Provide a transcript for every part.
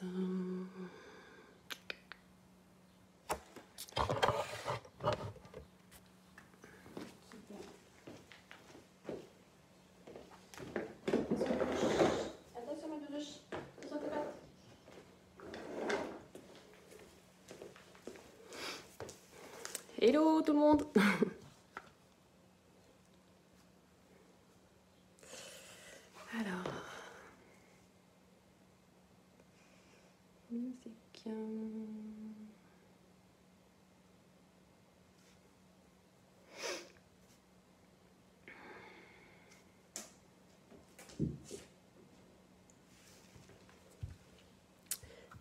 Hello tout le monde. Alors, musique.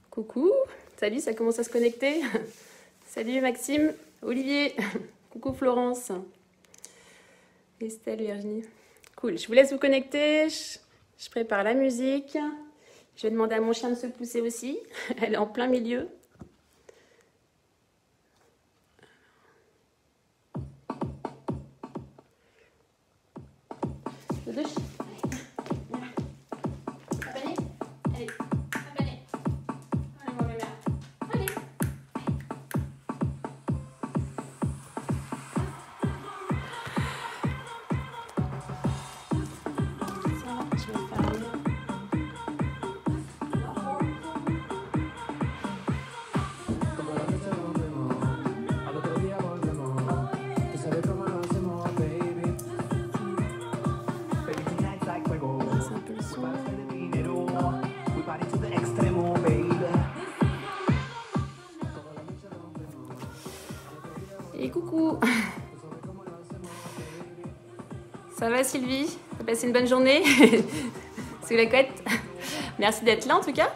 Coucou, salut, ça commence à se connecter. Salut Maxime, Olivier, coucou Florence, Estelle, Virginie. Cool, je vous laisse vous connecter, je prépare la musique. Je vais demander à mon chien de se pousser aussi, elle est en plein milieu. Le deux. Et coucou. Ça va Sylvie? Vous avez passé une bonne journée? Sous la couette. Merci d'être là en tout cas.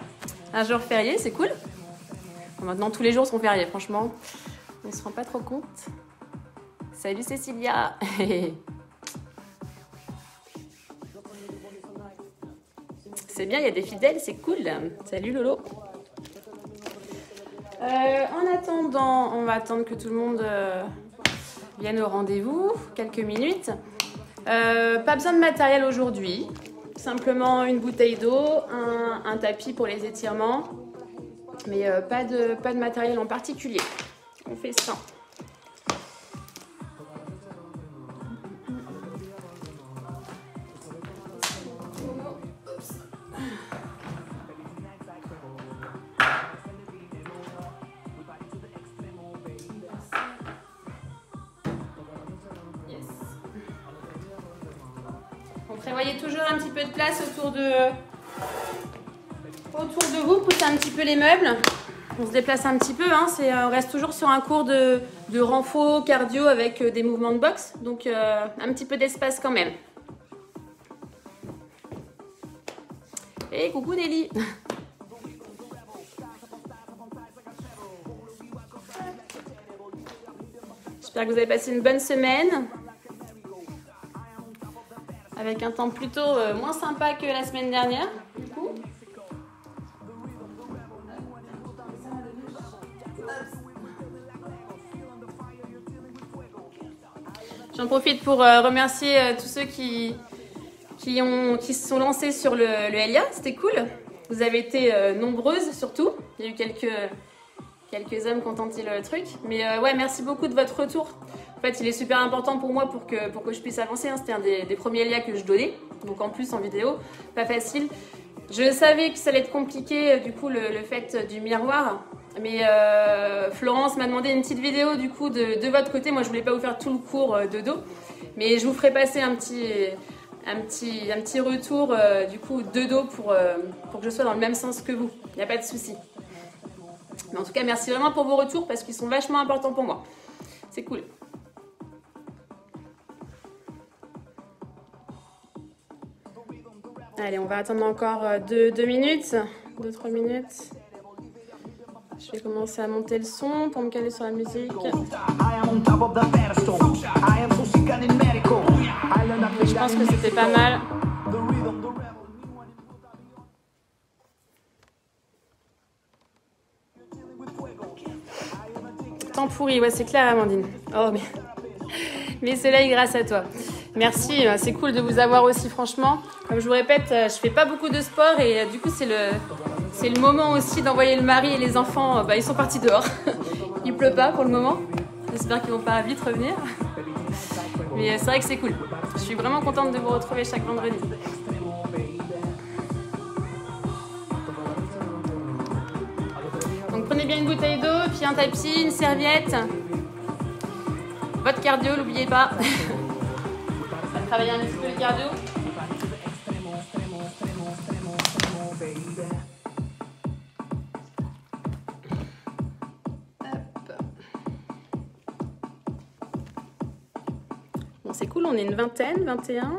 Un jour férié, c'est cool. Bon, maintenant tous les jours sont fériés, franchement. On ne se rend pas trop compte. Salut Cécilia. C'est bien, il y a des fidèles, c'est cool. Salut Lolo. En attendant, on va attendre que tout le monde vienne au rendez-vous, quelques minutes. Pas besoin de matériel aujourd'hui, simplement une bouteille d'eau, un tapis pour les étirements, mais pas de matériel en particulier. On fait ça. Prévoyez toujours un petit peu de place autour de vous, poussez un petit peu les meubles. On se déplace un petit peu, hein, on reste toujours sur un cours de renfo, cardio avec des mouvements de boxe, donc un petit peu d'espace quand même. Et coucou Nelly. J'espère que vous avez passé une bonne semaine. Avec un temps plutôt moins sympa que la semaine dernière, du coup. J'en profite pour remercier tous ceux qui se sont lancés sur le LIA, c'était cool. Vous avez été nombreuses surtout, il y a eu quelques hommes qui ont tenté le truc. Mais ouais, merci beaucoup de votre retour. En fait, il est super important pour moi pour que je puisse avancer. Hein. C'était un des premiers liens que je donnais. Donc en plus en vidéo, pas facile. Je savais que ça allait être compliqué, du coup, le fait du miroir. Mais Florence m'a demandé une petite vidéo du coup de votre côté. Moi, je voulais pas vous faire tout le cours de dos. Mais je vous ferai passer un petit retour du coup de dos pour que je sois dans le même sens que vous. Il n'y a pas de souci. Mais en tout cas, merci vraiment pour vos retours parce qu'ils sont vachement importants pour moi. C'est cool. Allez, on va attendre encore 2 minutes, 2-3 minutes. Je vais commencer à monter le son pour me caler sur la musique. Je pense que c'était pas mal. Temps pourri, ouais, c'est clair, Amandine. Oh, mais soleil, grâce à toi. Merci, c'est cool de vous avoir aussi, franchement. Comme je vous répète, je fais pas beaucoup de sport et du coup, c'est C'est le moment aussi d'envoyer le mari et les enfants, ils sont partis dehors. Il pleut pas pour le moment. J'espère qu'ils vont pas vite revenir. Mais c'est vrai que c'est cool. Je suis vraiment contente de vous retrouver chaque vendredi. Donc prenez bien une bouteille d'eau, puis un tapis, une serviette. Votre cardio, n'oubliez pas. Ça va travailler un petit peu le cardio. Bon, c'est cool, on est une vingtaine, 21.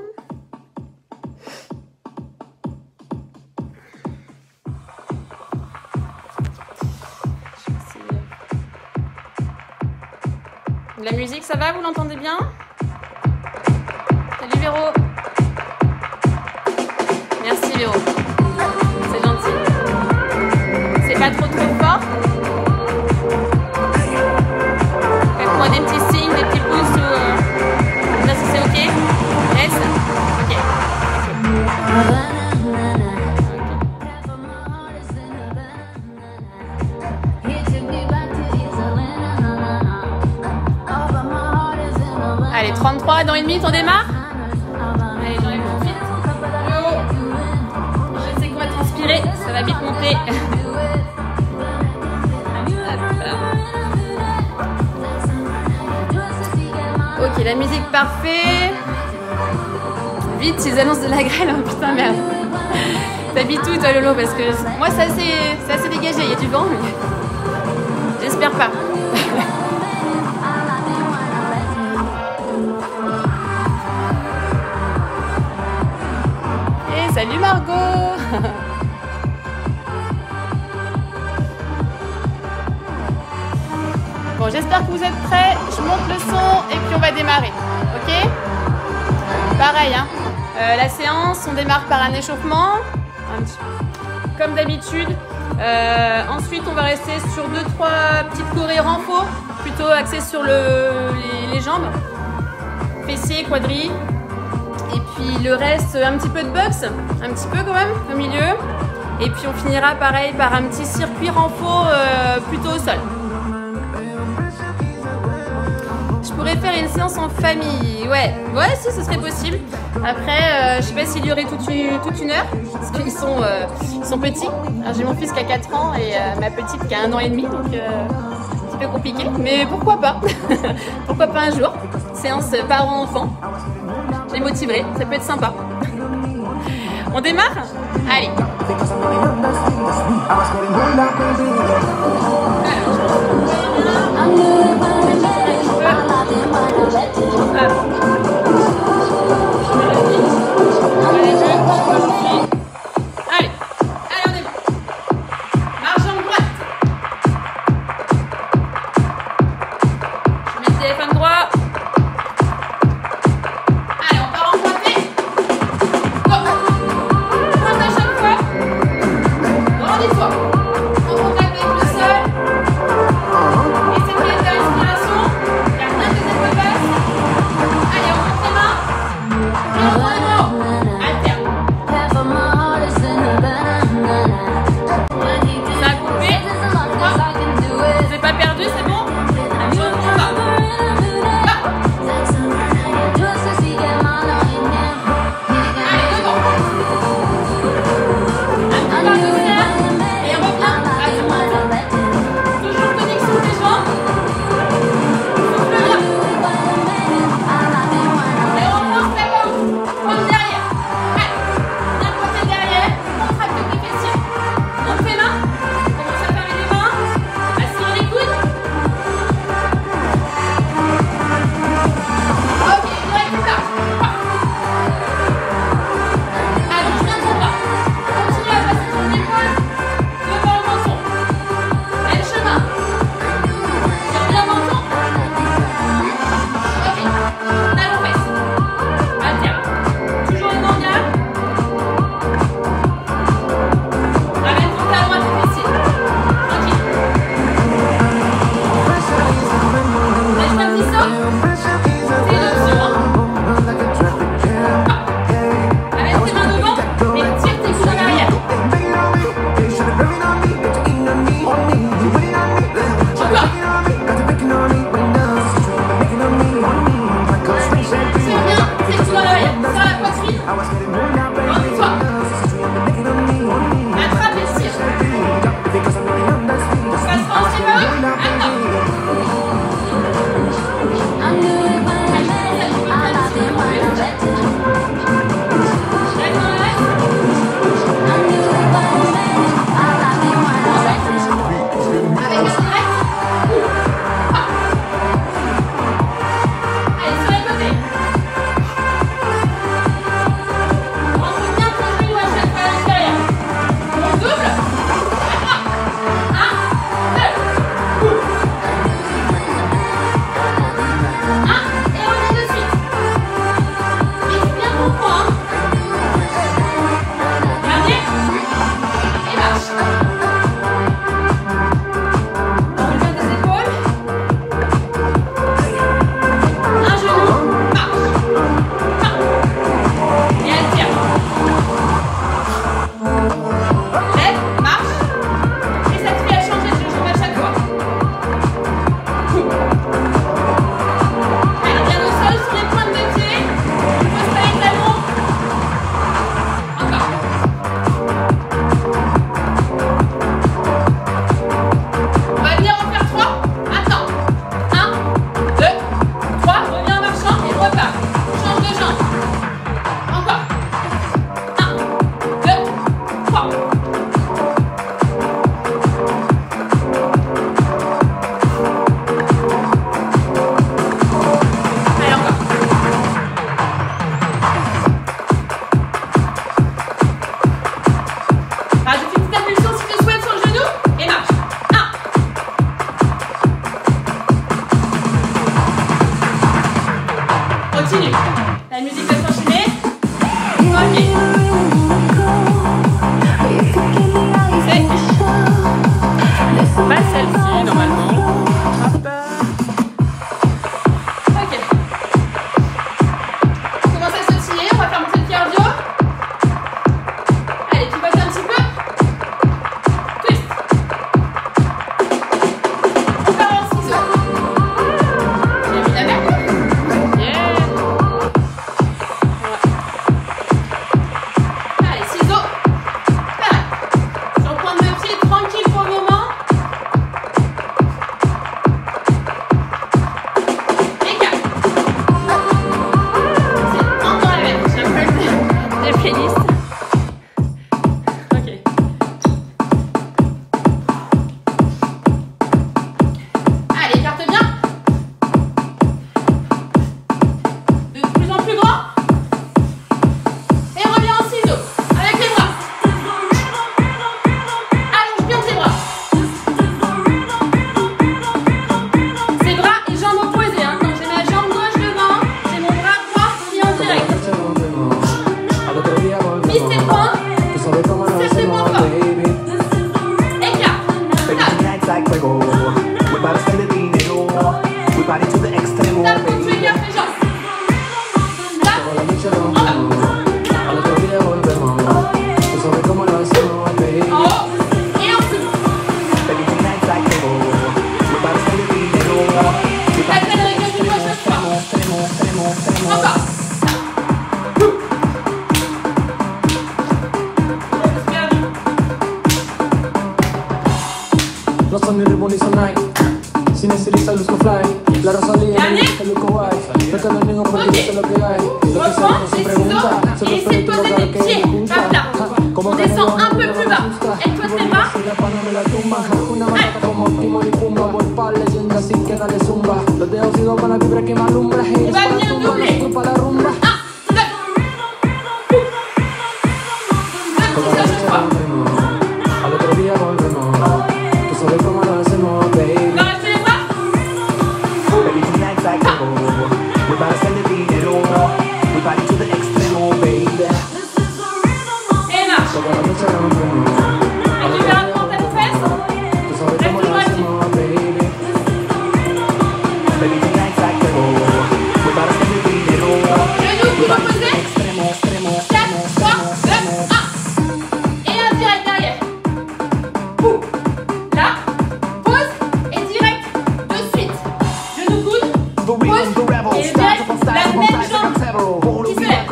La musique, ça va? Vous l'entendez bien? Salut Véro. Merci Véro. C'est gentil. C'est pas trop fort. Faites-moi des petits signes, des petits pouces ou... Là, c'est ok? Yes? Ok. Allez, 33, dans une minute, on démarre? Allez, j'enlève tout de suite. Je sais qu'on va transpirer, ça va vite monter. Ok, la musique parfait. Vite, ils annoncent de la grêle, oh putain, merde. T'habites où toi Lolo? Parce que moi c'est assez dégagé, il y a du vent, mais j'espère pas. Salut Margot. Bon, j'espère que vous êtes prêts. Je monte le son et puis on va démarrer. Ok? Pareil, hein. La séance, on démarre par un échauffement. Comme d'habitude. Ensuite, on va rester sur 2-3 petites chorées renfo, plutôt axées sur les jambes. Fessiers, quadris. Et puis le reste, un petit peu de boxe, un petit peu quand même, au milieu. Et puis on finira pareil par un petit circuit renfo plutôt au sol. Je pourrais faire une séance en famille, ouais, si, ce serait possible. Après, je sais pas s'il y aurait toute une heure, parce qu'ils sont petits. J'ai mon fils qui a 4 ans et ma petite qui a 1 an et demi, donc un petit peu compliqué. Mais pourquoi pas? Pourquoi pas un jour? Séance parents-enfants. Je les motiverai, ça peut être sympa. On démarre? Allez. Allez, on démarre. Marche en droite. Je mets le téléphone droit. En contact avec le sol. Et cette inspiration. continue. La musique va s'enchaîner. Ok. C'est pas celle-ci normalement. Hop. Ok. On commence à sautiller. On va faire monter le cardio. Allez, pivote un petit peu. Twist. Encore un ciseau. J'ai mis la main. Yeah. Ouais. Allez, ciseaux. Pareil. Sur pointe de pied, tranquille pour le moment. Et 4. C'est encore la même. J'ai un peu de playlist. Ok. Allez, écarte bien. De plus en plus grand. Et reviens en ciseaux. Avec les bras. Allonge bien tes bras. Ses bras et jambes opposées. Hein. Donc j'ai ma jambe gauche devant. J'ai mon bras droit qui est en direct. Mise tes poings. Serre tes poings fort. Écarte. Tape. Tape quand tu écartes les jambes. Tape. En haut. Et en dessous. Tape le réglage du gauche à fois. Encore. Los sogni riboni sono night. Sinistra luzco fly. La Rosalía el loco guay. Vete al niño porque Ok. es lo que hay. Lo que Reprends sabemos les sin preguntar. ciseaux et essaie de poser tes pieds à plat. On descend un peu plus bas. Aide-toi tes bras. Una matata como Timon y Pumba. Voy pa' leyenda así que dale zumba. Los dedos sigo con la vibra que me alumbra. On va venir doubler. Para la rumba. 1, 2. 2 ciseaux à chaque fois. Al otro día volvemos. Tú sabes cómo lo hacemos, baby. On va rester les bras. Et marche. Toda la noche rompemos. Récupère un peu en tête fesse. Tú sabes Reste cómo lo toujours actif. hacemos, baby. Genou qui va poser. 4, 3, 2, 1. Et un direct derrière. Ouh. Là. Pause. Et direct de suite. Genou coude. Pause. Et direct la même jambe qui se lève.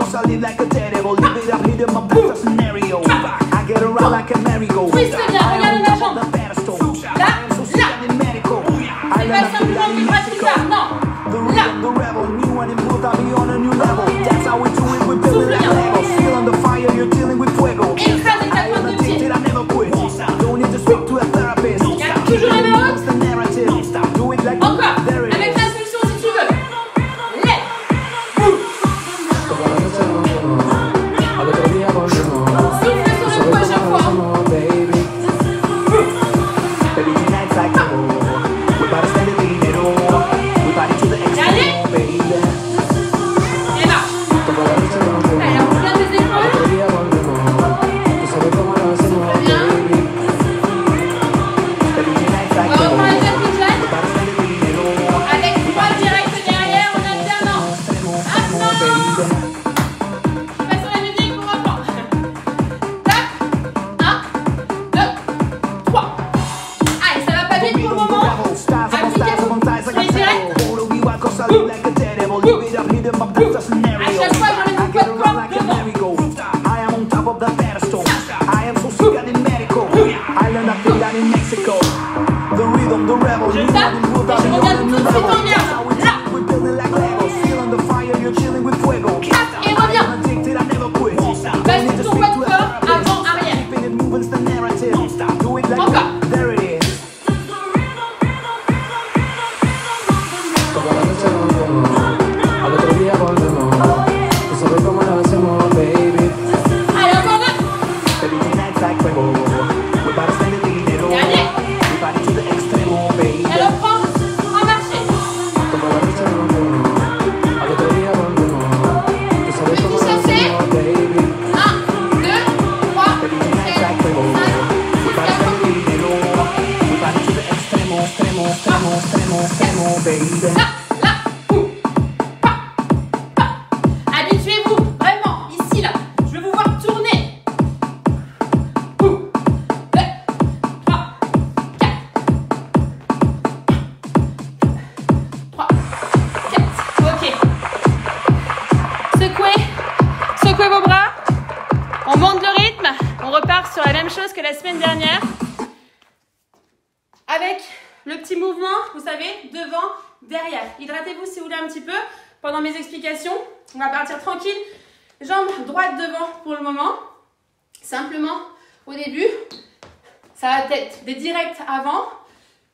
Twist bien. Regarde ma jambe. Là. Là. C'est pas simplement du bras qui part. Non. Là. Écrase avec ta pointe de pied. Garde toujours les mains hautes. Encore. Avec la solution si tu veux. Lève. Toda la noche rompemos. Al otro día volvemos. Souffle sur le cou à chaque fois. Baby. Dernier. Et marche. Toda la noche rompemos. Allez, on regarde les épaules. Otro día volvemos. Tú sabes cómo lo hacemos, Bien. baby. On reprend les verticales. Avec 3 directs derrière en alternant. Maintenant. Je passe sur la musique pour reprendre. Tape. 1, 2, 3. Allez, ça va pas vite pour le moment. Appliquez-vous les directs. À chaque fois, j'enlève mon poids de corps devant. Je tape et je reviens tout de suite en garde. Là. Tape et reviens. Bascule ton poids de corps avant, arrière. Encore. Toda la noche rompemos. Al otro día volvemos. que la semaine dernière. Avec le petit mouvement, vous savez, devant, derrière. Hydratez-vous si vous voulez un petit peu pendant mes explications. On va partir tranquille. Jambes droites devant pour le moment. Simplement, au début, ça va être des directs avant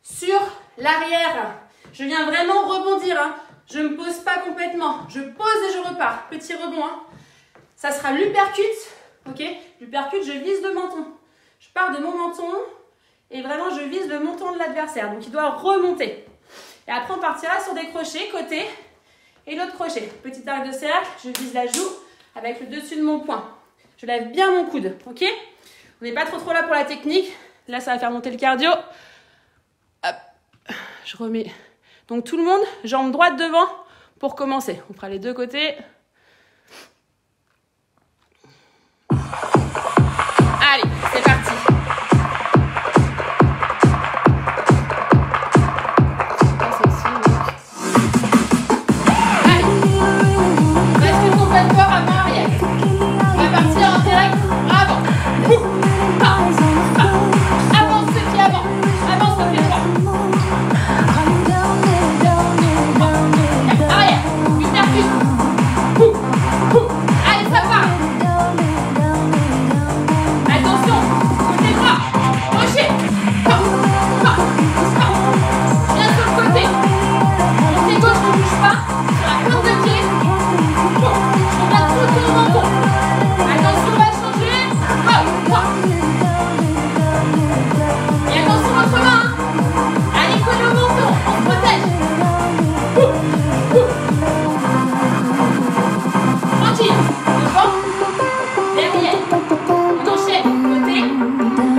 sur l'arrière. Je viens vraiment rebondir. Hein. Je ne me pose pas complètement. Je pose et je repars. Petit rebond. Hein. Ça sera l'uppercut. Ok, l'uppercut, je vise le menton. Je pars de mon menton et vraiment je vise le menton de l'adversaire. Donc il doit remonter. Et après on partira sur des crochets côté et l'autre crochet. Petit arc de cercle, je vise la joue avec le dessus de mon poing. Je lève bien mon coude. Ok, on n'est pas trop là pour la technique. Là ça va faire monter le cardio. Hop, je remets. Donc tout le monde, jambes droites devant pour commencer. On fera les deux côtés. Allez, c'est parti. Allez. Reste une complète peur avant arrière. On va partir en direct avant. Avance ce pied avant. Avance le pied droit. Arrière. Uppercut. Allez, ça part. Attention, côté droit, crochet, bien sur le côté, mon pied gauche ne bouge pas, sur la pointe de pied, je regarde tout le menton, attention on va changer, et attention votre main, allez coller au menton, on se protège, tranquille, devant, derrière.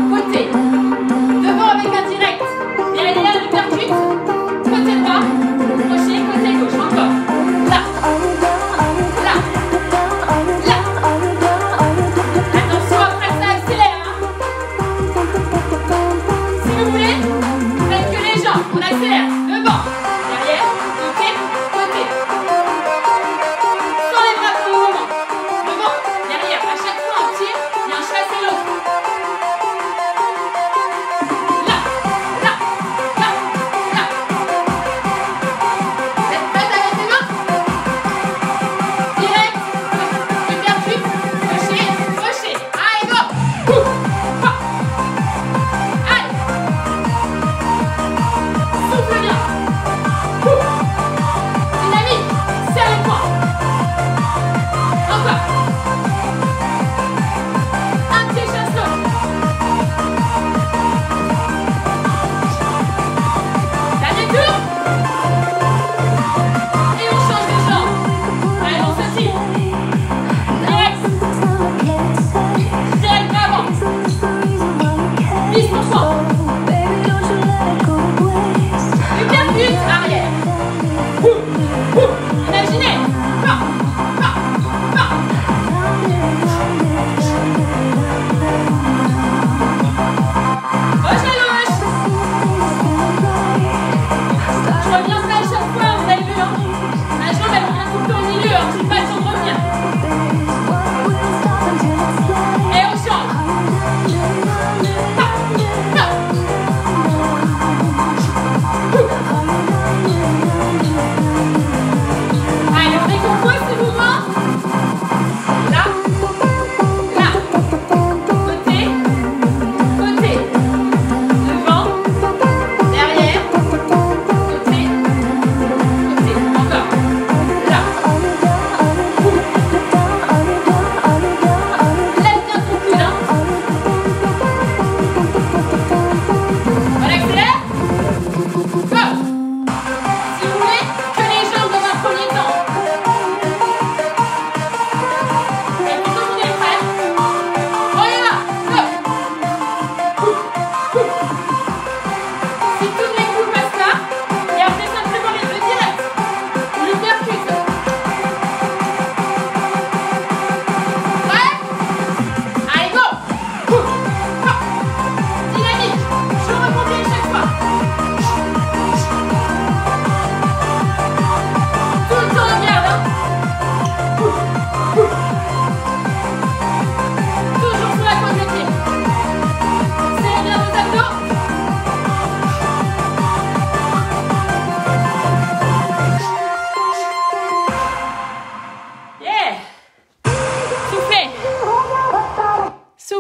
Côté, devant avec un direct, derrière l'uppercut, côté droit, crochet, côté gauche, encore, là, attention après ça accélère, hein. Si vous voulez, faites que les jambes, on accélère, devant, derrière, côté, sans les bras pour le moment, devant, derrière, à chaque fois on tire, il y a un chasse et l'autre.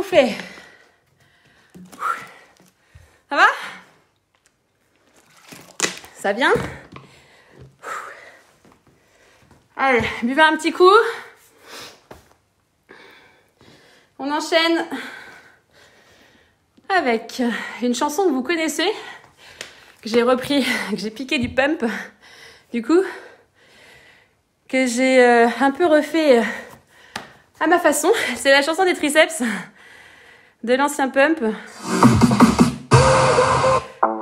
fait. Ça va? Ça vient? Allez, buvez un petit coup. On enchaîne avec une chanson que vous connaissez, que j'ai repris, que j'ai piqué du pump, du coup, que j'ai un peu refait à ma façon. C'est la chanson des triceps de l'ancien pump.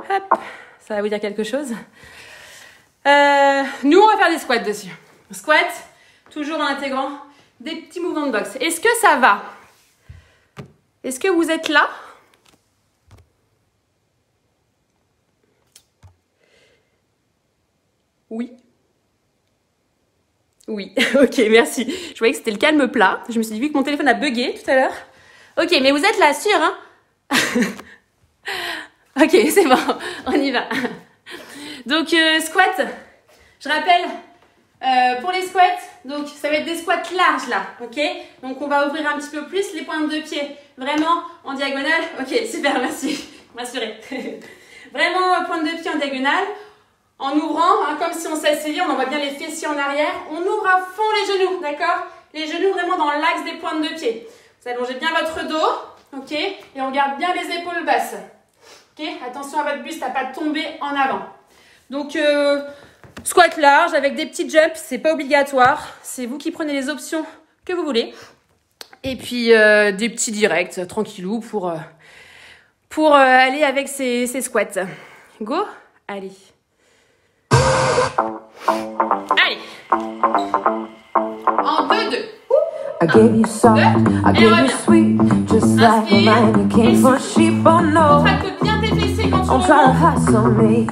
Hop, ça va vous dire quelque chose. Nous, on va faire des squats dessus. Squat, toujours en intégrant des petits mouvements de boxe. Est-ce que ça va? Est-ce que vous êtes là? Oui. Oui, ok, merci. Je voyais que c'était le calme plat. Je me suis dit, vu que mon téléphone a bugué tout à l'heure. Ok, mais vous êtes là, sûr, hein? Ok, c'est bon, on y va. Donc, squat, je rappelle, pour les squats, donc ça va être des squats larges là, ok? Donc, on va ouvrir un petit peu plus les pointes de pied, vraiment en diagonale. Ok, super, merci, m'assurer. Vraiment pointe de pied en diagonale, en ouvrant, hein, comme si on s'asseyait, on envoie bien les fessiers en arrière. On ouvre à fond les genoux, d'accord? Les genoux vraiment dans l'axe des pointes de pied. Vous allongez bien votre dos, ok? Et on garde bien les épaules basses. Ok, attention à votre buste à pas tomber en avant. Donc, squat large avec des petits jumps, c'est pas obligatoire. C'est vous qui prenez les options que vous voulez. Et puis, des petits directs, tranquillou, pour aller avec ces squats. Go? Allez. Allez. En 2-2. I gave you soft, I gave you sweet, just like a man you came for sheep, oh no. Contracte bien tes fessiers quand tu Don't try to hustle me.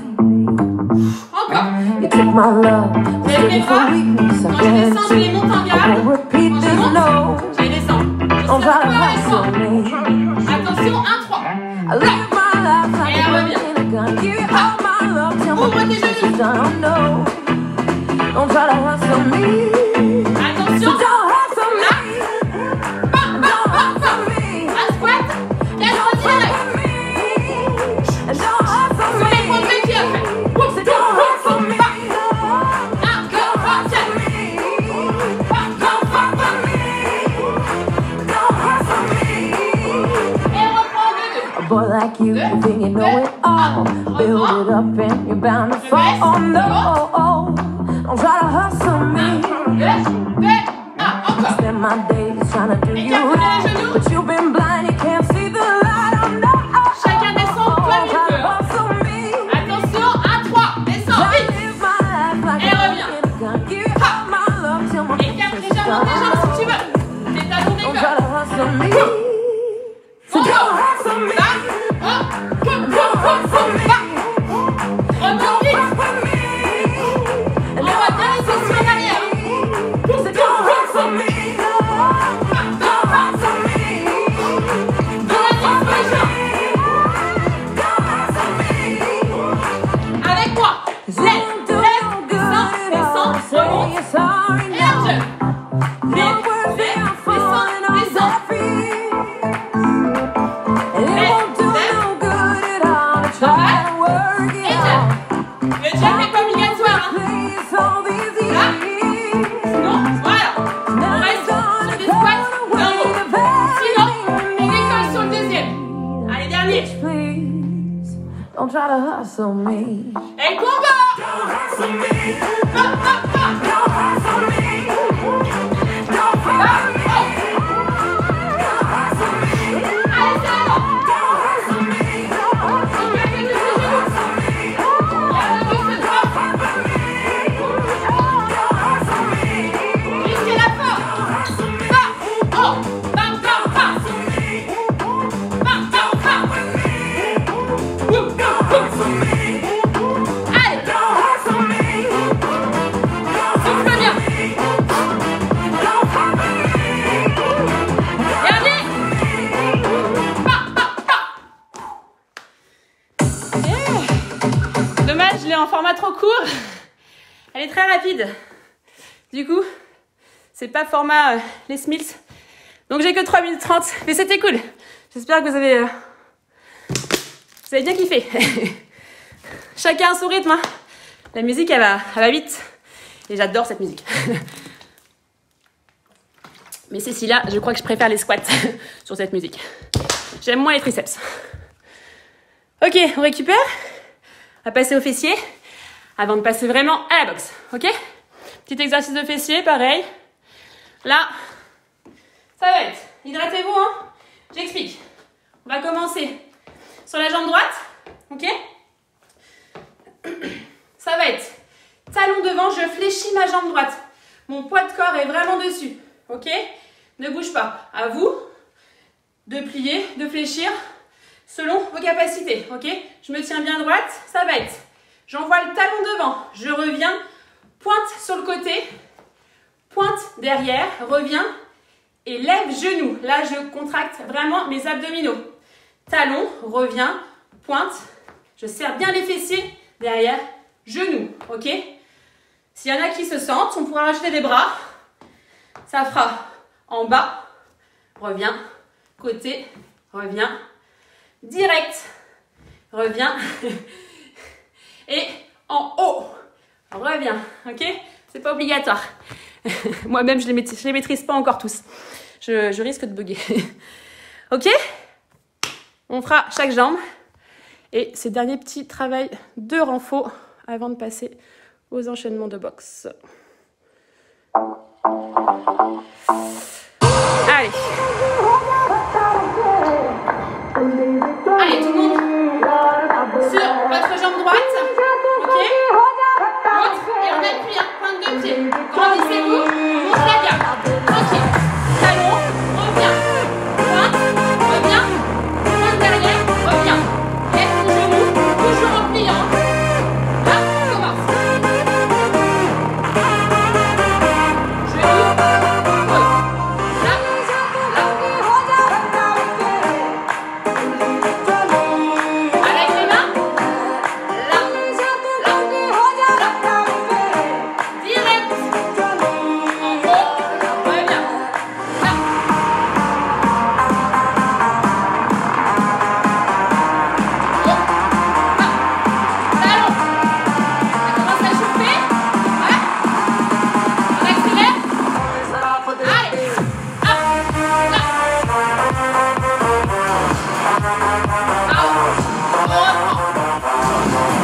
Encore. You took my love, Vous levez les for bras. weakness, I Quand je descends, je les monte en I garde. won't repeat Quand je this, no. monte, je les descends. Je Don't try to sors hustle me. attention, 1-3. I live my life like a man in a gun. Give you all my love till my Ouvre tes business genoux. is done, oh no. Don't try to hustle me. Attention. Don't hustle me. Don't hustle me. Un squat. Casse direct. And don't hustle Sur les pointes me. de pied après. Don't hustle me. 1, 2, 3, 4. Don't hustle me. Don't hustle me. Et on reprend en 2-2. A boy like you, you think you know it all. Build it up and you're bound to fall. Oh no, don't try to hustle me. 2, 2, 1. Encore. Spend my days trying to do you Écartez right, les genoux. but you've been blind, you can't see the light. Oh no, Chacun descend comme don't il try to peut. hustle me. Attention, 1-3. Descends I vite. live my life like Et a reviens. man in a gun. Give you all my love till my Écarte business is légèrement tes jambes done. si tu veux. Tes talons Don't try d'école. to hustle me. So don't hustle me. Don't hustle me. Remonte vite. And On va bien les fessiers en arrière. so don't hustle me. Don't hustle me. Dans la disposition. Don't hustle me. Avec moi. Lève, lève, descends, descends, remonte. Et un jeu. Lève, lève, descends, descends. Le jump n'est pas obligatoire. Hein. Non, voilà. On reste sur des squats d'un mot. Sinon, on décolle sur le deuxième. Allez, dernier. Don't try to hustle me. Et combat. Don't hustle me. Hop, hop, hop. Don't hustle me. Don't hustle me. Don't hustle me. Allez, c'est l'avant. Don't hustle me. On peut appuyer sur les genoux. Et on avance droit. Jusqu'à la fin. Pas. Oh. Bam, bam, bam. Bam, bam, bam. Ouh, ouh, ouh. Allez. Souffle bien. Dernier. Pa, pa, pa. Dommage, je l'ai en format trop court. Elle est très rapide. Du coup, c'est pas format Les Smiths. Donc j'ai que 3 minutes 30. Mais c'était cool. J'espère que vous avez bien kiffé. Chacun à son rythme. Hein. La musique, elle va vite. Et j'adore cette musique. Mais Cécilia, je crois que je préfère les squats sur cette musique. J'aime moins les triceps. Ok, on récupère. On va passer aux fessiers avant de passer vraiment à la boxe. Ok? Petit exercice de fessiers, pareil. Là, ça va être. Hydratez-vous, hein? J'explique. On va commencer sur la jambe droite. Ok? Ça va être talon devant, je fléchis ma jambe droite. Mon poids de corps est vraiment dessus. Ok? Ne bouge pas. À vous de plier, de fléchir selon vos capacités. Ok? Je me tiens bien droite. Ça va être, j'envoie le talon devant. Je reviens, pointe sur le côté, pointe derrière, reviens et lève genou. Là, je contracte vraiment mes abdominaux. Talon, reviens, pointe. Je serre bien les fessiers derrière, genou. Ok? S'il y en a qui se sentent, on pourra rajouter des bras. Ça fera en bas, reviens, côté, reviens, direct, reviens, et en haut, reviens, ok? C'est pas obligatoire. Moi-même, je les maîtrise pas encore tous. Je risque de bugger. Ok? On fera chaque jambe. Et ces derniers petits travails de renfort avant de passer aux enchaînements de boxe. Allez. Allez, tout le monde sur votre jambe droite. Ok? L'autre, et on appuie, hein, pointe de pied. Grandissez-vous, monte la gamme. Tranquille. Talon, reviens. Pointe, reviens. Pointe derrière, reviens. Lève ton genou, toujours en pliant. Là, on commence. Genou, pose. Là, là. Avec les mains. Là, là, là. Direct. En haut, reviens. Là. Talon. Ça commence à chauffer. Ouais. On accélère. Allez. Hop. Là. Ah. On reprend.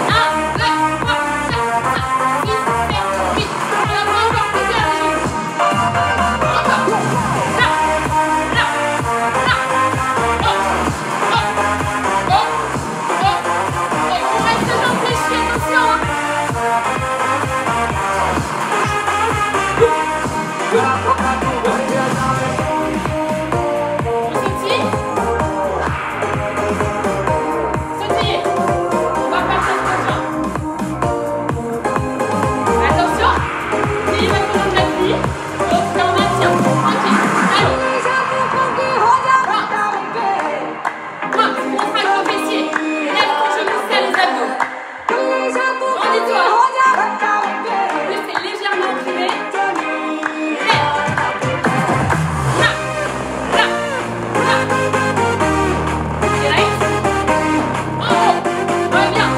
1, 2, 3, 4, 5, 6, 7, 8. On en prend encore plusieurs les genoux. Encore. Là. Là. Là. Hop. Hop. Hop. Hop. Et on reste jambe fléchie, attention, hein. On sautille. Sautillez. On va partir sur le jambe. Attention. Ayez votre jambe d'appui. Hop, et on maintient. Tranquille. Allez. Pointe. Contracte vos fessiers. Lève ton genou, serre les abdos. Grandis-toi. Plus c'est légèrement incliné. Lève. Là. Là. Là. Direct. En haut. Reviens.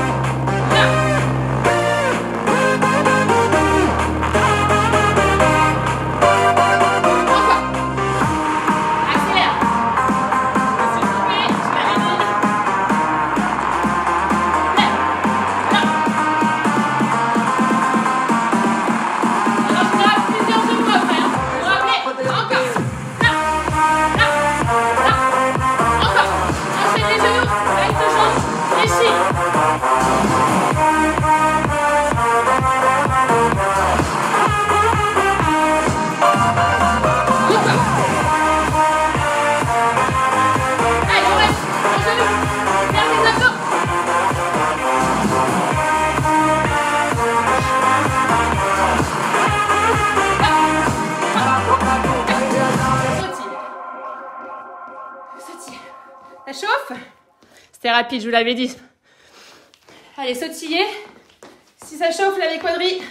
Là. Encore. Accélère. S'il vous plaît, je vérifie. Lève. Là. On enchaînera plusieurs genoux après. Hein. Vous vous rappelez? Encore. Là. Là. Là. Encore. Enchaîne les genoux. Reste jambes fléchies. Encore. Allez, on reste. En genoux. Serre les abdos. Sautille. Sautille. Ça chauffe? C'était rapide, je vous l'avais dit. Allez, sautillez. Si ça chauffe, là, les quadris.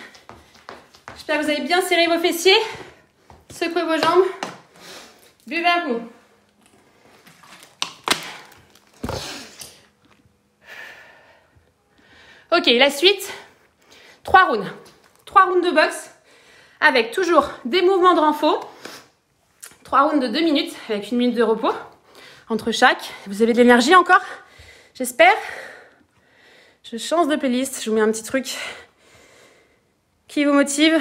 J'espère que vous avez bien serré vos fessiers. Secouez vos jambes. Buvez un coup. Ok, la suite, 3 rounds. 3 rounds de boxe avec toujours des mouvements de renfort. 3 rounds de 2 minutes avec 1 minute de repos entre chaque. Vous avez de l'énergie encore, j'espère. Je change de playlist, je vous mets un petit truc qui vous motive.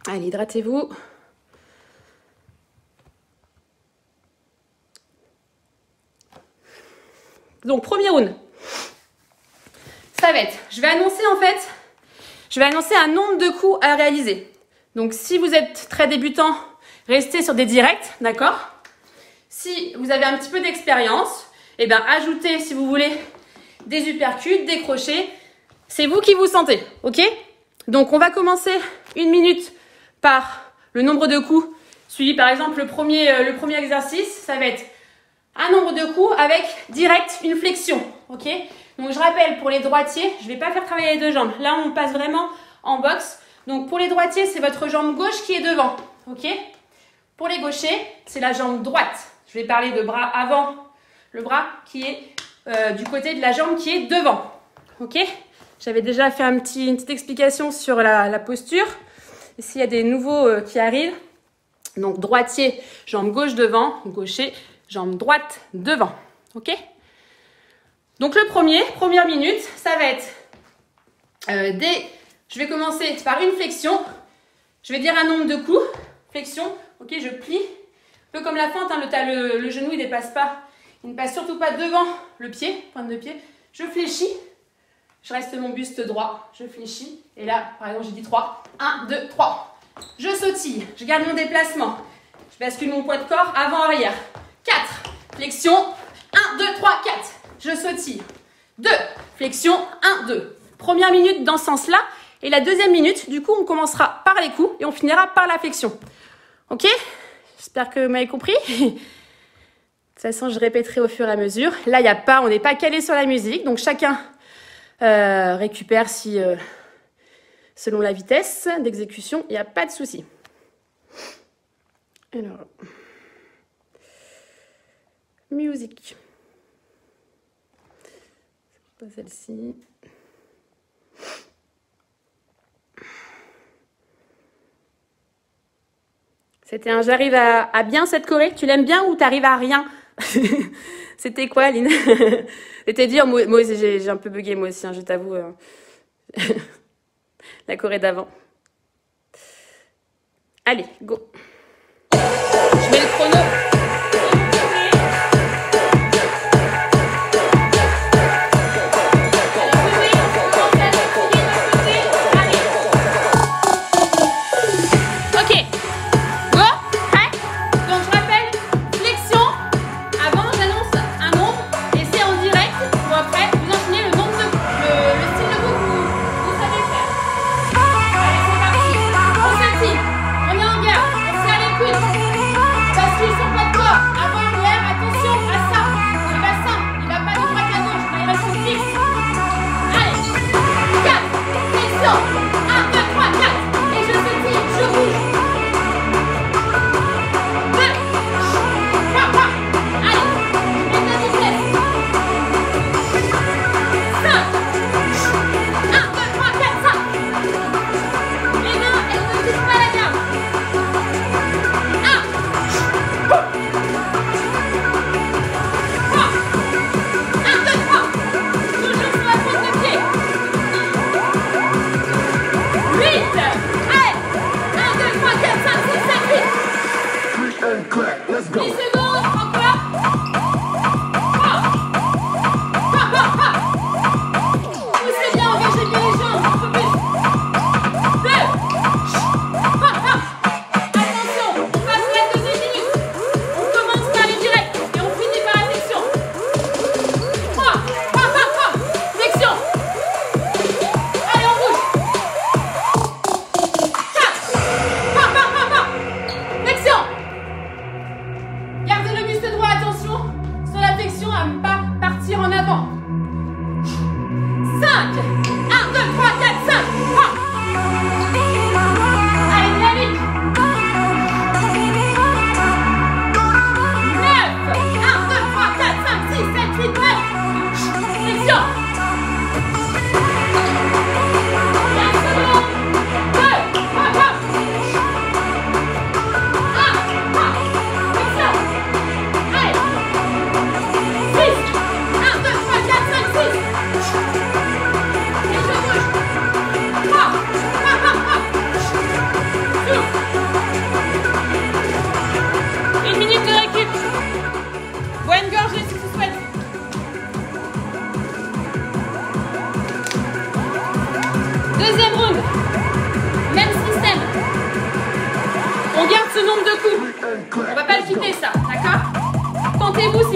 Allez, hydratez-vous. Donc, premier round. Ça va être, je vais annoncer un nombre de coups à réaliser. Donc, si vous êtes très débutant, restez sur des directs, d'accord? Si vous avez un petit peu d'expérience, eh bien, ajoutez, si vous voulez, des uppercuts, des crochets. C'est vous qui vous sentez, ok? Donc, on va commencer 1 minute par le nombre de coups, suivi par exemple le premier exercice. Ça va être un nombre de coups avec direct une flexion, ok? Donc, je rappelle, pour les droitiers, je ne vais pas faire travailler les deux jambes. Là, on passe vraiment en boxe. Donc, pour les droitiers, c'est votre jambe gauche qui est devant, ok? Pour les gauchers, c'est la jambe droite. Je vais parler de bras avant, le bras qui est du côté de la jambe qui est devant, ok? J'avais déjà fait une petite explication sur la posture. Et s'il y a des nouveaux qui arrivent, donc droitier, jambe gauche devant, gaucher, jambe droite devant, ok? Donc le première minute, ça va être je vais commencer par une flexion. Je vais dire un nombre de coups. Flexion, ok, je plie. Un peu comme la fente, hein, le genou, il ne dépasse pas. Il ne passe surtout pas devant le pied, pointe de pied. Je fléchis. Je reste mon buste droit. Je fléchis. Et là, par exemple, j'ai dit 3. 1, 2, 3. Je sautille. Je garde mon déplacement. Je bascule mon poids de corps avant-arrière. 4. Flexion. 1, 2, 3, 4. Je sautille. 2. Flexion. 1, 2. Première minute dans ce sens-là. Et la deuxième minute, du coup, on commencera par les coups et on finira par la flexion. Ok? J'espère que vous m'avez compris. De toute façon, je répéterai au fur et à mesure. Là, on n'est pas calé sur la musique. Donc, chacun récupère selon la vitesse d'exécution. Il n'y a pas de souci. Alors, musique. C'est pas celle-ci. C'était un j'arrive à bien cette choré. Tu l'aimes bien ou t'arrives à rien? C'était quoi, Aline? C'était dur. Moi aussi, j'ai un peu bugué, moi aussi, hein, je t'avoue. La choré d'avant. Allez, go. Je mets le chrono. On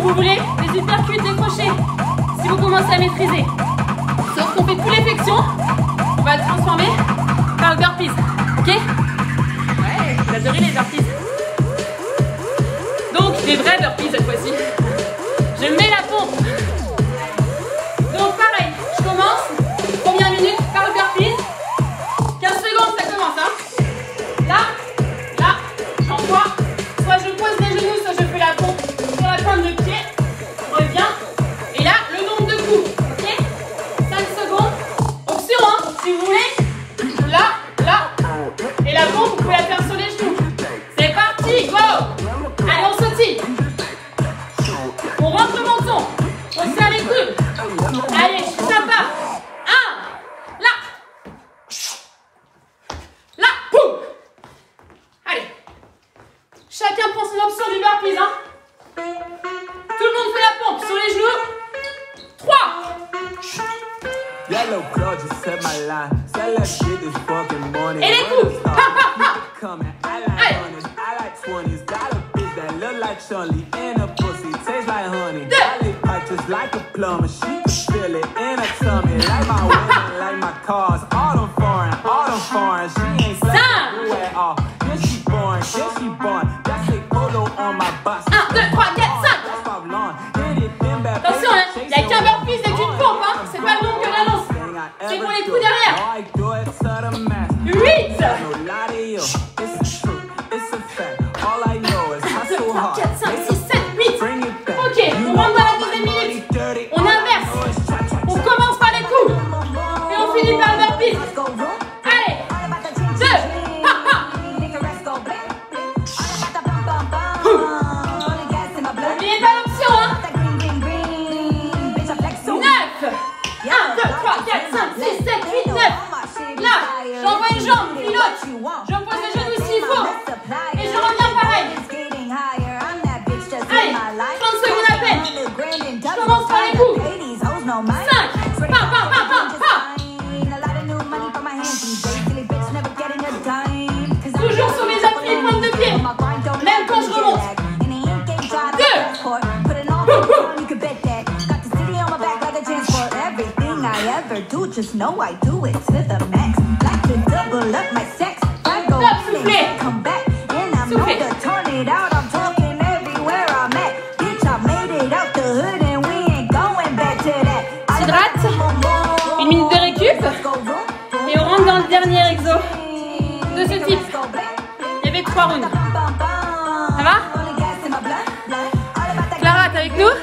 vous voulez des uppercuts décrochés, si vous commencez à maîtriser. Sauf qu'on fait plus les flexions, on va le transformer par le burpees. Ok? Ouais, vous adorez les burpees. Donc, des vrais burpees cette fois-ci. Je mets la pompe. Donc, pareil, je commence. Première minute par le burpees. 15 secondes, ça commence. Hein. Là, j'envoie. Soit je pose les genoux, soit je fais la pompe sur la pointe de pied. Je reviens. Et là, le nombre de coups. Ok? 5 secondes. Option, hein, si vous voulez. Là. Et la pompe, vous pouvez la faire sur les genoux. C'est parti, go! Allez, on sautille. On rentre le menton. On serre les coudes. Allez, je suis sympa. 1. Là, boum. Allez. Chacun prend son option du burpees, hein. Tout le monde fait la pompe sur les genoux. 3. Yellow claw just set my line. Say let's get this fucking money. Et les coups. Coming. I like hundreds, I like 20s. Got a bitch that look like Chun-Li and a pussy tastes like honey. Lollipop just like a plumber. She can feel it in her tummy. Like my women, like my cars. All them foreign. She ain't flexible at all. Yeah, she born. That's a polo on my bus. 1, 2, 3, 4, 5. Attention, hein. Il n'y a qu'un burpees et qu'une pompe, hein. C'est pas le nom que l'annonce. C'est pour les coups derrière. 8. 1, 2, 3, 4, 5, 6, 7, 8. Ok, on rentre dans la deuxième minute. On inverse. On commence par les coups. Et on finit par le burpees. Allez. 2. N'oubliez pas l'option, hein. 9. 1, 2, 3, 4, 5, 6, 7, 8, 9. Là, j'envoie une jambe, pilote. Je pose les genoux s'il faut. Et je reviens pareil. Allez, 30 secondes à peine. Je commence par les coups. 5. Toujours sur mes appuis et pointes de pied. Même quand je remonte. 2. Just know I do it to the max. Like to double up my sex. I go come back and I'm known to turn it out. I'm talking everywhere I'm at. Bitch, I made it out the hood and we ain't going back to that. S'hydrate. Une minute de récup. Et on rentre dans le dernier exo de ce type. Il y avait 3 rounds. Ça va? Clara, t'es avec nous?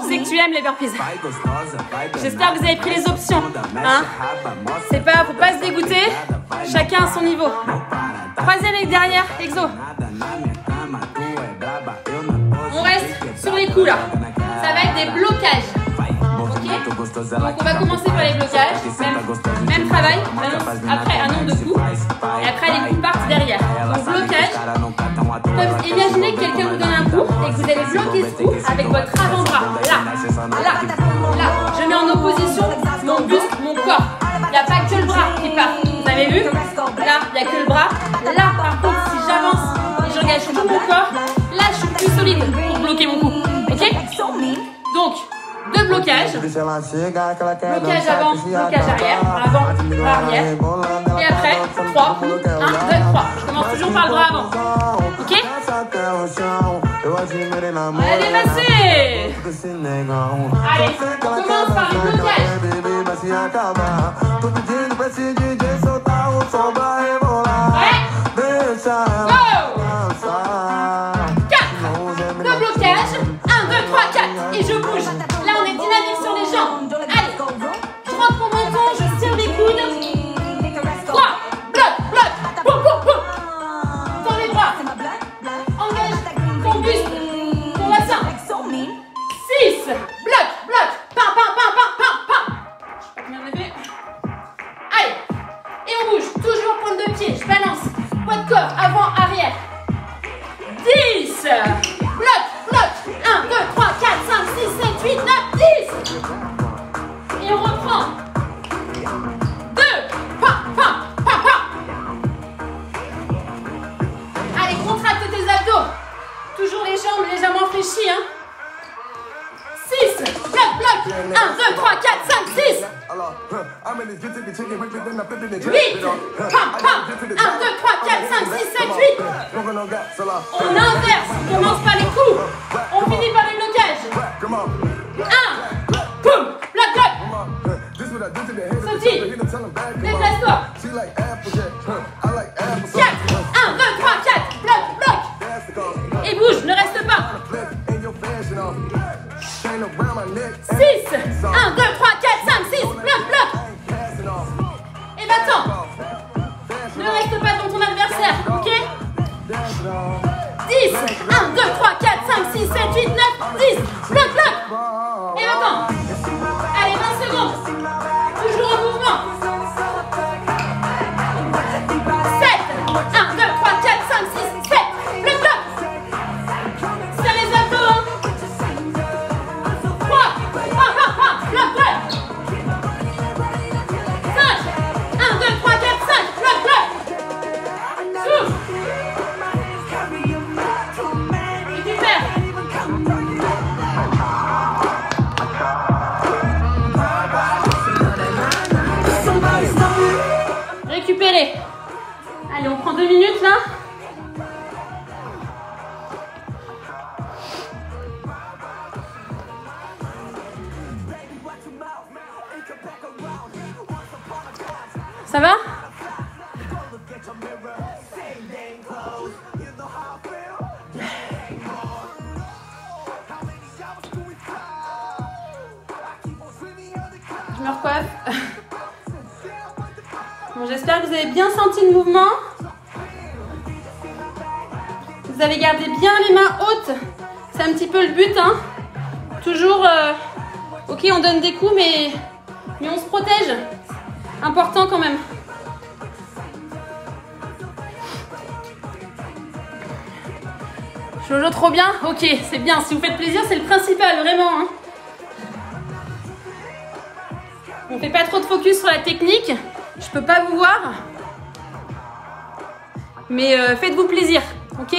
Je sais que tu aimes les burpees. J'espère que vous avez pris les options. Hein? C'est pas, faut pas se dégoûter. Chacun à son niveau. Troisième et dernière exo. On reste sur les coups là. Ça va être des blocages. Ok? Donc on va commencer par les blocages. Même travail. Après un nombre de coups. Et après les coups partent derrière. Donc blocage. Imaginez que quelqu'un vous donne un coup et que vous allez bloquer ce coup avec votre avant-bras. Là. Je mets en opposition mon buste, mon corps. Il n'y a pas que le bras qui part. Vous avez vu? Là, il n'y a que le bras. Là, par contre, si j'avance et j'engage tout mon corps, là, je suis plus solide pour bloquer mon coup. Ok? Donc, 2 blocages. Blocage avant, blocage arrière. Avant, bras arrière. Et après, 3. 1, 2, 3. Je commence toujours par le bras avant. Ok? On a dépassé. Allez, on commence par le blocage. Ouais. Go. 4. 2 blocages. 1, 2, 3, 4. Et je bouge. Là, on est dynamique sur les jambes. Allez. Je rentre mon menton, je serre les coudes. 3. Bloc. Boum, boum, boum. Tends les bras. Engage ton buste, ton bassin. 6. Bloc. Pam. Je sais pas combien on a fait. Allez. Et on bouge. Toujours pointe de pied. Je balance. Poids de corps. Avant, arrière. Toujours les jambes légèrement fléchies. Hein. 6, bloc, bloc. 1, 2, 3, 4, 5, 6. 8, pam, pam. 1, 2, 3, 4, 5, 6, 7, 8. On inverse, on commence par les coups. On finit par les blocages. 1, boum, bloc, bloc. Sautille. Déplace-toi. 4, 1, 2, 3, 4, bloc, bloc. Et bouge, ne reste pas. 6, 1, 2, 3, 4, 5, 6, bloc, bloc. Et va-t'en. Ne reste pas devant ton adversaire, ok? 10, 1, 2, 3, 4, 5, 6, 7, 8, 9, 10, bloc, bloc. Et va-t'en. Allez, 20 secondes. Toujours en mouvement. 7, 1, 2, 3, 4, 5, 6, 7, bloc, bloc. Serre les abdos, hein. 3, bloc, bloc. 5, 1, 2, 3, 4, 5, bloc, bloc. Souffle. Récupère. Récupérer. Allez, on prend 2 minutes là. Ça va? Je me recoiffe. Bon, j'espère que vous avez bien senti le mouvement. Vous avez gardé bien les mains hautes. C'est un petit peu le but, hein. Toujours, ok, on donne des coups, mais on se protège. Important quand même. Jojo, trop bien. Ok, c'est bien. Si vous faites plaisir, c'est le principal, vraiment. Hein. On fait pas trop de focus sur la technique. Je peux pas vous voir. Mais faites-vous plaisir, ok?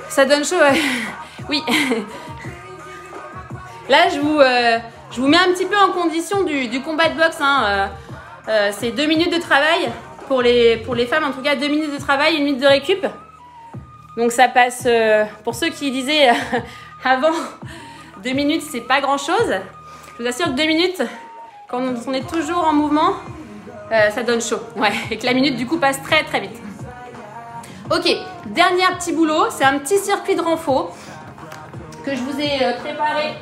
Ça donne chaud, ouais. Oui. Là, je vous mets un petit peu en condition du combat de boxe. Hein. C'est 2 minutes de travail. Pour les femmes, en tout cas, 2 minutes de travail, 1 minute de récup. Donc ça passe, pour ceux qui disaient avant, 2 minutes, c'est pas grand-chose. Je vous assure que 2 minutes, quand on est toujours en mouvement, ça donne chaud. Ouais, et que la minute, du coup, passe très, très vite. Ok, dernier petit boulot, c'est un petit circuit de renfort que je vous ai préparé.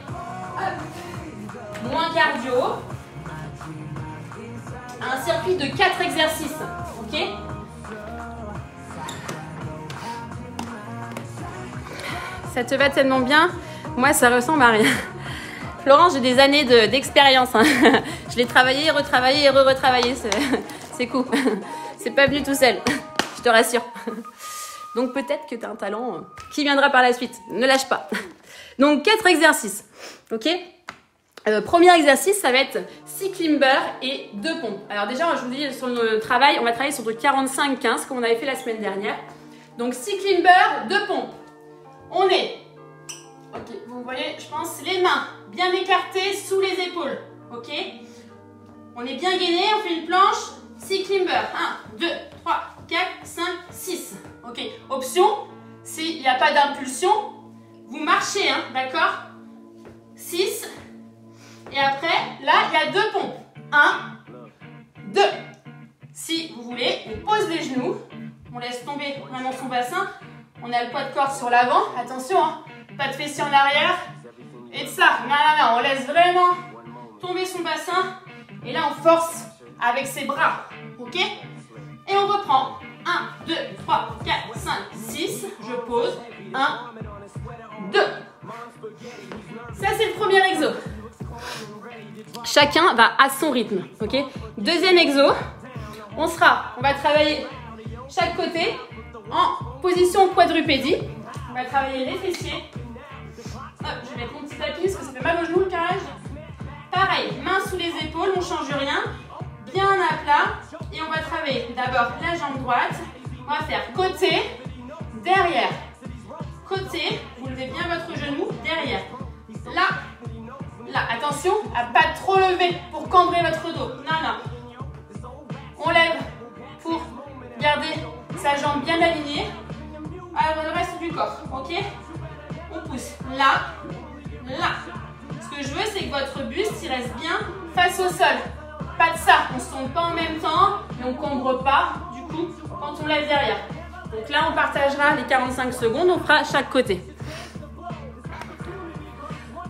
Hop, moins cardio. Un circuit de 4 exercices, ok? Ça te va tellement bien. Moi, ça ressemble à rien. Florence, j'ai des années d'expérience. Hein. Je l'ai travaillé, retravaillé et retravaillé. C'est cool. C'est pas venu tout seul, je te rassure. Donc peut-être que tu as un talent qui viendra par la suite. Ne lâche pas. Donc 4 exercices, ok? Premier exercice, ça va être 6 climbers et 2 pompes. Alors déjà, je vous dis, sur le travail, on va travailler sur du 45-15, comme on avait fait la semaine dernière. Donc 6 climbers, 2 pompes. On est, ok, vous voyez, je pense, les mains bien écartées sous les épaules, ok? On est bien gainé, on fait une planche, 6 climbers, 1, 2, 3, 4, 5, 6, ok? Option, s'il n'y a pas d'impulsion, vous marchez, hein, d'accord? 6, et après, là, il y a 2 pompes, 1, 2. Si vous voulez, on pose les genoux, on laisse tomber vraiment son bassin. On a le poids de corps sur l'avant, attention, hein, pas de fessiers en arrière. Et de ça, non, on laisse vraiment tomber son bassin. Et là, on force avec ses bras, ok? Et on reprend. 1, 2, 3, 4, 5, 6. Je pose. 1, 2. Ça, c'est le premier exo. Chacun va à son rythme, ok? Deuxième exo, on va travailler chaque côté en position quadrupédie. On va travailler les fessiers. Hop, je vais mettre mon petit tapis parce que ça fait mal au genou le carrelage. Pareil, main sous les épaules, on ne change rien. Bien à plat. Et on va travailler d'abord la jambe droite. On va faire côté, derrière. Côté, vous levez bien votre genou, derrière. Là, là, attention à pas trop lever pour cambrer votre dos. Non, non. On lève pour garder sa jambe bien alignée avec le reste du corps, ok? On pousse là, là. Ce que je veux, c'est que votre buste, il reste bien face au sol. Pas de ça, on ne se tombe pas en même temps et on ne cambre pas, du coup, quand on lève derrière. Donc là, on partagera les 45 secondes, on fera chaque côté.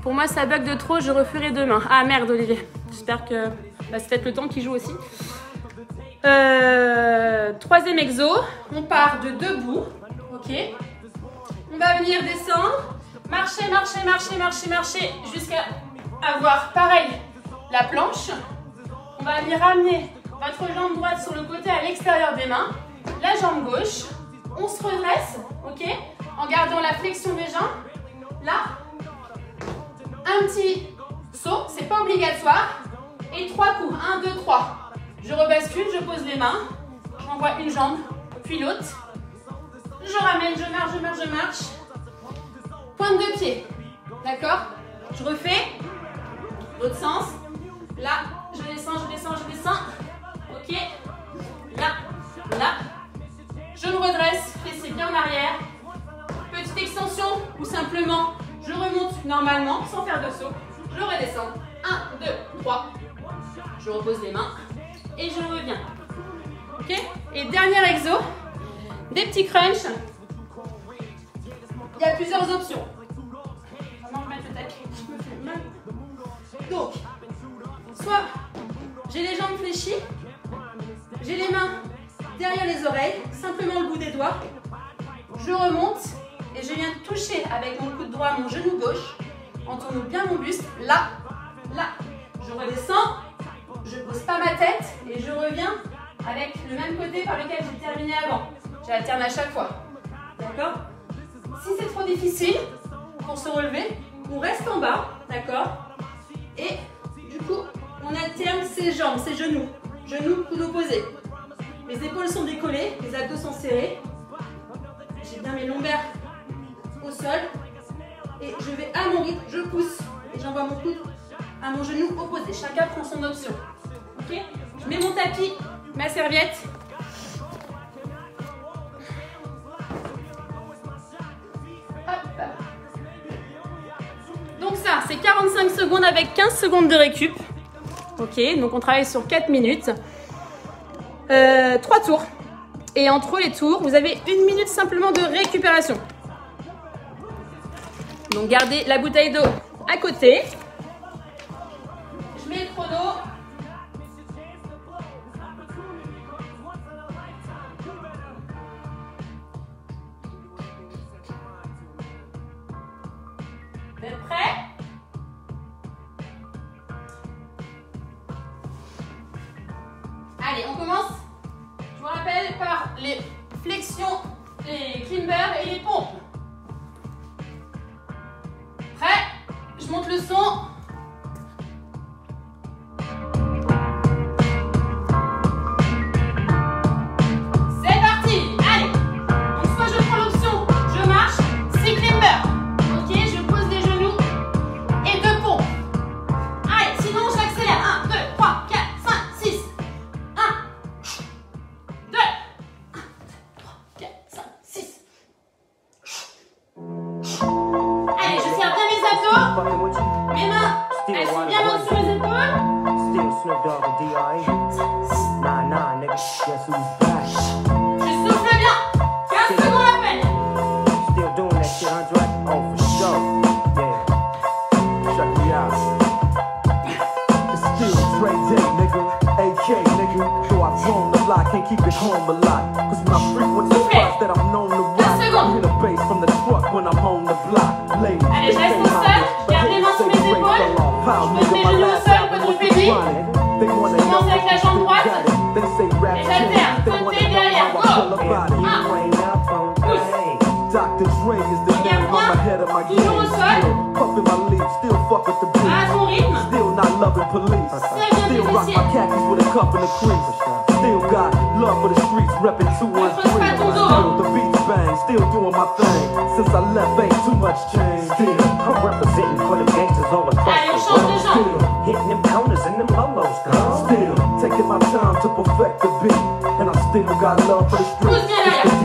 Pour moi, ça bug de trop, je referai demain. Ah merde, Olivier. J'espère que c'est peut-être le temps qui joue aussi. Troisième exo, on part de debout, ok? On va venir descendre, marcher, marcher, marcher, marcher, marcher, jusqu'à avoir, pareil, la planche. On va venir ramener votre jambe droite sur le côté à l'extérieur des mains, la jambe gauche. On se redresse, ok? En gardant la flexion des jambes. Là, un petit saut, c'est pas obligatoire. Et 3 coups, 1, 2, 3. Je rebascule, je pose les mains. J'envoie une jambe, puis l'autre. Je ramène, je marche, je marche, je marche. Pointe de pied, d'accord? Je refais. L'autre sens. Là, je descends, je descends, je descends. Ok? Là, là. Je me redresse, fessez bien en arrière. Petite extension ou simplement je remonte normalement sans faire de saut. Je redescends. 1, 2, 3. Je repose les mains et je reviens. Ok? Et dernier exo, des petits crunchs. Il y a plusieurs options. Comment remettre le tapis? Je me fais mal. Donc, soit j'ai les jambes fléchies, j'ai les mains derrière les oreilles, simplement le bout des doigts. Je remonte et je viens toucher avec mon coude droit mon genou gauche en tournant bien mon buste. Là, là. Je redescends, je pose pas ma tête et je reviens avec le même côté par lequel j'ai terminé avant. J'alterne à chaque fois. D'accord? Si c'est trop difficile pour se relever, on reste en bas. D'accord? Et du coup, on alterne ses jambes, ses genoux. Genoux, coude opposé. Les épaules sont décollées, les abdos sont serrés. J'ai bien mes lombaires au sol. Et je vais à mon rythme, je pousse. Et j'envoie mon coude à mon genou opposé. Chacun prend son option. Ok? Je mets mon tapis, ma serviette. Hop. Donc ça, c'est 45 secondes avec 15 secondes de récup. Ok, donc on travaille sur 4 minutes. 3 tours. Et entre les tours, vous avez 1 minute simplement de récupération. Donc gardez la bouteille d'eau à côté. Je mets le chrono. Vous êtes prêts? Allez, on commence. Je vous rappelle par les flexions, les climbers et les pompes. Prêt? Je monte le son. C'est parti. Allez. Donc soit je prends l'option, je marche, c'est climber. Ok, je pose les genoux et 2 pompes. Allez, sinon j'accélère. 1, 2, 3, 4, 5, 6. 1, 2, 1, 2, 3, 4, 5, 6. Allez, je serre bien mes abdos. Mes mains, elles sont bien hautes sur les épaules. Je souffle bien. 15 secondes à peine. Allez, je reste au sol, je garde les mains sur mes épaules, je pose mes genoux au sol, côté pédé. Je commence avec la jambe droite et j'alterne, côté derrière, go. 1, pousse. Regarde bien, toujours au sol. À ton rythme. Très bien tes fessiers. Ne creuse pas ton dos. still doing my thing. Since I left, ain't too much change. Still, I'm representing for the gangsters all across Allez, on the change world. de genre. Still, hitting them counters and them lolos, girl. Still, taking my time to perfect the beat. And I still got love for the streets.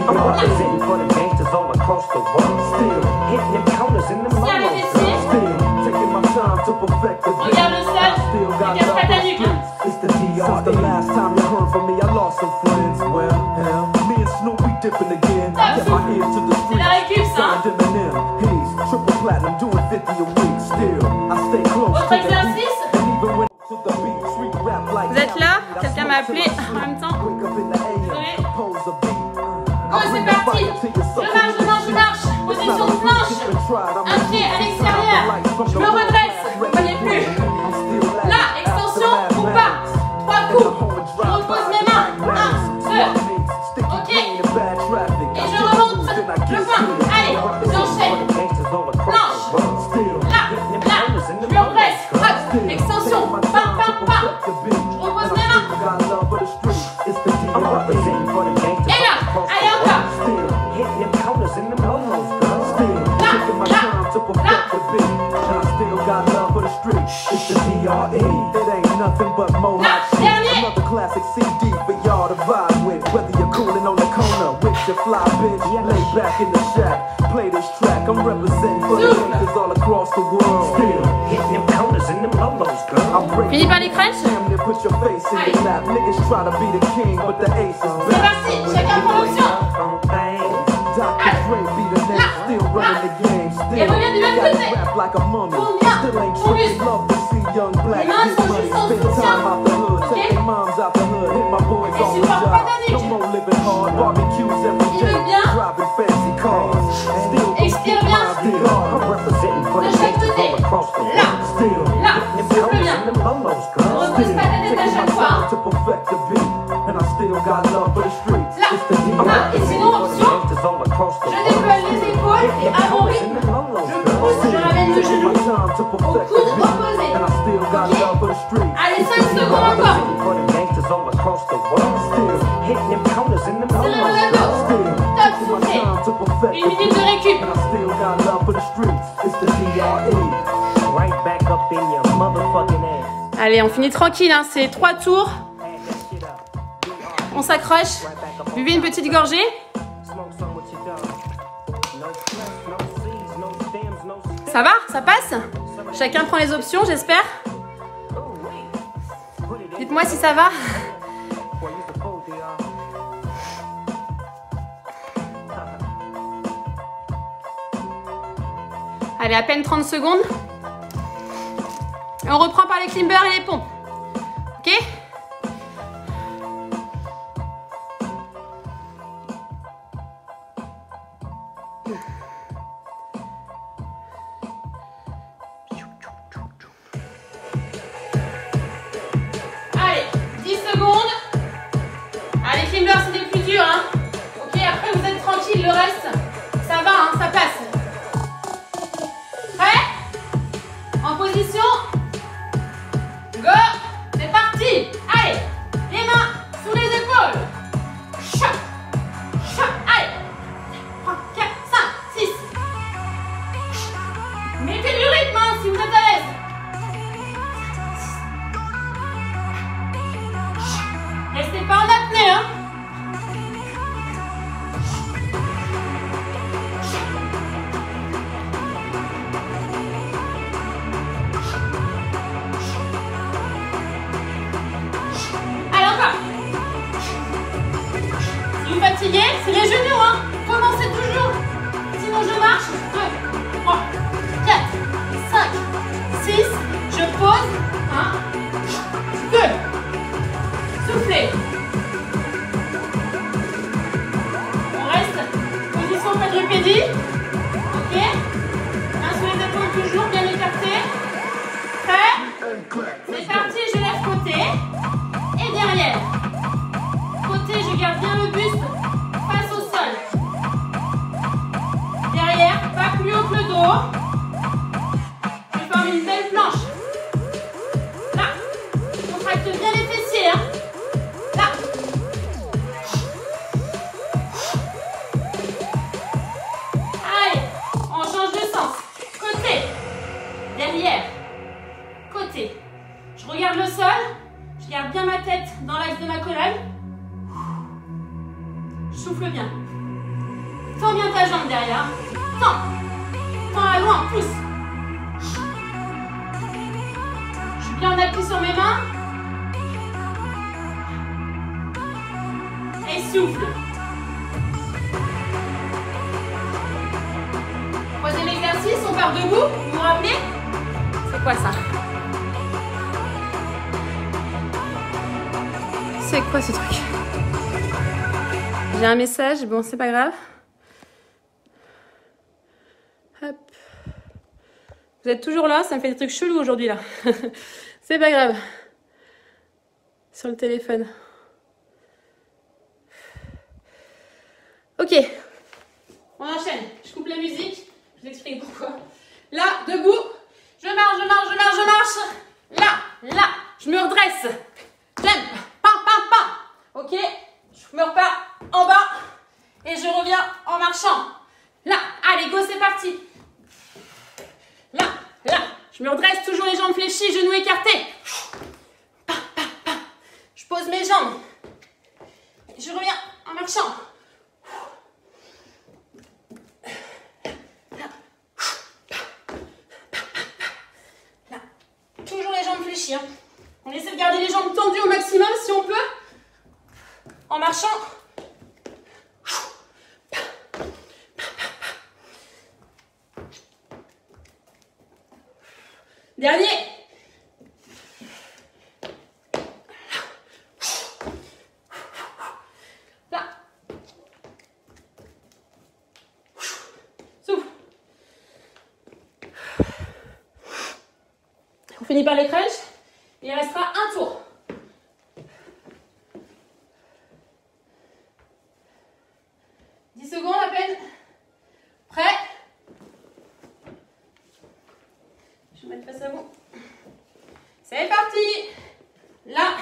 I'm representing for the gangsters all across the world. Still, hitting them counters and them lolos, girl. Still, taking my time to perfect the beat. Regarde le sol. Still got Ne casse love pas for ta the nuque, hein. streets. It's the DR. Since the last time you heard from me, I lost some friends. Well, hell, me and Snoop, we dipping again. Get my ear to the C'est la récup, streets. ça. Signed Eminem, he's triple platinum, doing 50 a week. Still, I stay close Autre to the beat. exercice. And even when to the beat, street rap like Vous êtes là? Quelqu'un m'a appelé en même temps. Désolé. Go, c'est parti. Je marche. Position de planche. Un pied à l'extérieur. Je me redresse. Vous ne voyez plus. Là, extension ou pas. 3 coups. Je repose mes mains. 1, 2. Ok. Et je remonte le point. Allez, j'enchaîne. Planche. Là, là. Je me redresse. Hop. Extension. Pam, pam, pam. Je repose mes mains. Et là. Allez, encore. Another classic CD for y'all to vibe with. Whether you're cooling on the corner with your fly bitch, lay back in the shack, play this track. I'm representing for the gangsters all across the world. Still hitting them counters and them lolos, girl. I'm Fini par les crunchs. damn near put your face in your lap. Niggas try to be the king, but the ace is C'est back. parti. Chacun prend l'option. Dr. Dre be the name, still running the game. Still, Et reviens du même got côté. rap like a mummy. Combien? Still ain't Combien? tripping, love to see young black Les mains get sont money. juste en Spend soutien. time out the hood, Ok? take their moms out the hood, hit my boys Et on the supporte job. pas ta nuque. No more living hard, barbecues every Tu day, veux bien? driving fancy cars. Still Expire bien. I'm representing for De the chaque gangsters côté. all across the Là. world. Still, Là. hitting them Souffle counters bien. and them lolos, girl. Repose Still, pas ta tête à taking chaque my fois. time to perfect the beat, and I still got love for the streets. Là. It's the DR. Là. Et sinon, option. Je décolle les épaules et à mon rythme, je pousse, je ramène le genou au coude opposé. Ok? Allez, 5 secondes encore. Serrez le dos. Top, soufflez. 1 minute de récup. Allez, on finit tranquille, hein. C'est 3 tours. On s'accroche. Buvez une petite gorgée. Ça va? Ça passe? Chacun prend les options, j'espère. Dites-moi si ça va. Allez, à peine 30 secondes. Et on reprend par les climbers et les pompes. Ok? Allez, 10 secondes. Allez, climbers, c'est des plus durs, hein. Ok, après vous êtes tranquille, le reste, ça va, hein, ça passe. Prêt? En position. Go. C'est parti. Allez, les mains sous les épaules. Choc. Choc. Allez. 3, 4, 5, 6. Mettez du rythme, hein, si vous êtes à l'aise. Restez pas en apnée, hein. Allez, encore. Si vous fatiguez, c'est les genoux, hein. Commencez toujours. Sinon, je marche. 2, 3, 4, 5, 6. Je pose. 1, 2. Soufflez. On reste. Position quadrupédie. Ok. Main sur les épaules toujours, bien écartées. Prêt? C'est parti, je lève côté. Et derrière. Côté, je garde bien le buste face au sol. Derrière, pas plus haut que le dos. Je forme une belle planche. Là. Contracte bien les fessiers, hein. Là. Souffle bien. Tends bien ta jambe derrière. Tends. Tends-la loin, pousse. Je suis bien en appui sur mes mains. Et souffle. Troisième exercice, on part debout. Vous vous rappelez? C'est quoi ça? C'est quoi ce truc? J'ai un message, bon c'est pas grave. Hop. Vous êtes toujours là, ça me fait des trucs chelous aujourd'hui là. C'est pas grave. Sur le téléphone. Ok. On enchaîne. Je coupe la musique. Je vous explique pourquoi. Là, debout. Je marche, je marche, je marche, je marche. Là, je me redresse. Jump. Pam, pam, pam. Ok. Je me repars en bas. Et je reviens en marchant. Là. Allez, go, c'est parti. Là. Je me redresse, toujours les jambes fléchies, genoux écartés. Pam, pam, pam. Je pose mes jambes. Et je reviens en marchant. Toujours les jambes fléchies. Hein. On essaie de garder les jambes tendues au maximum si on peut. En marchant. Dernier. Là. Souffle. On finit par les crunchs. Il restera un tour. Secondes à peine. Prêt? Je vais mettre face à vous. C'est parti. Là,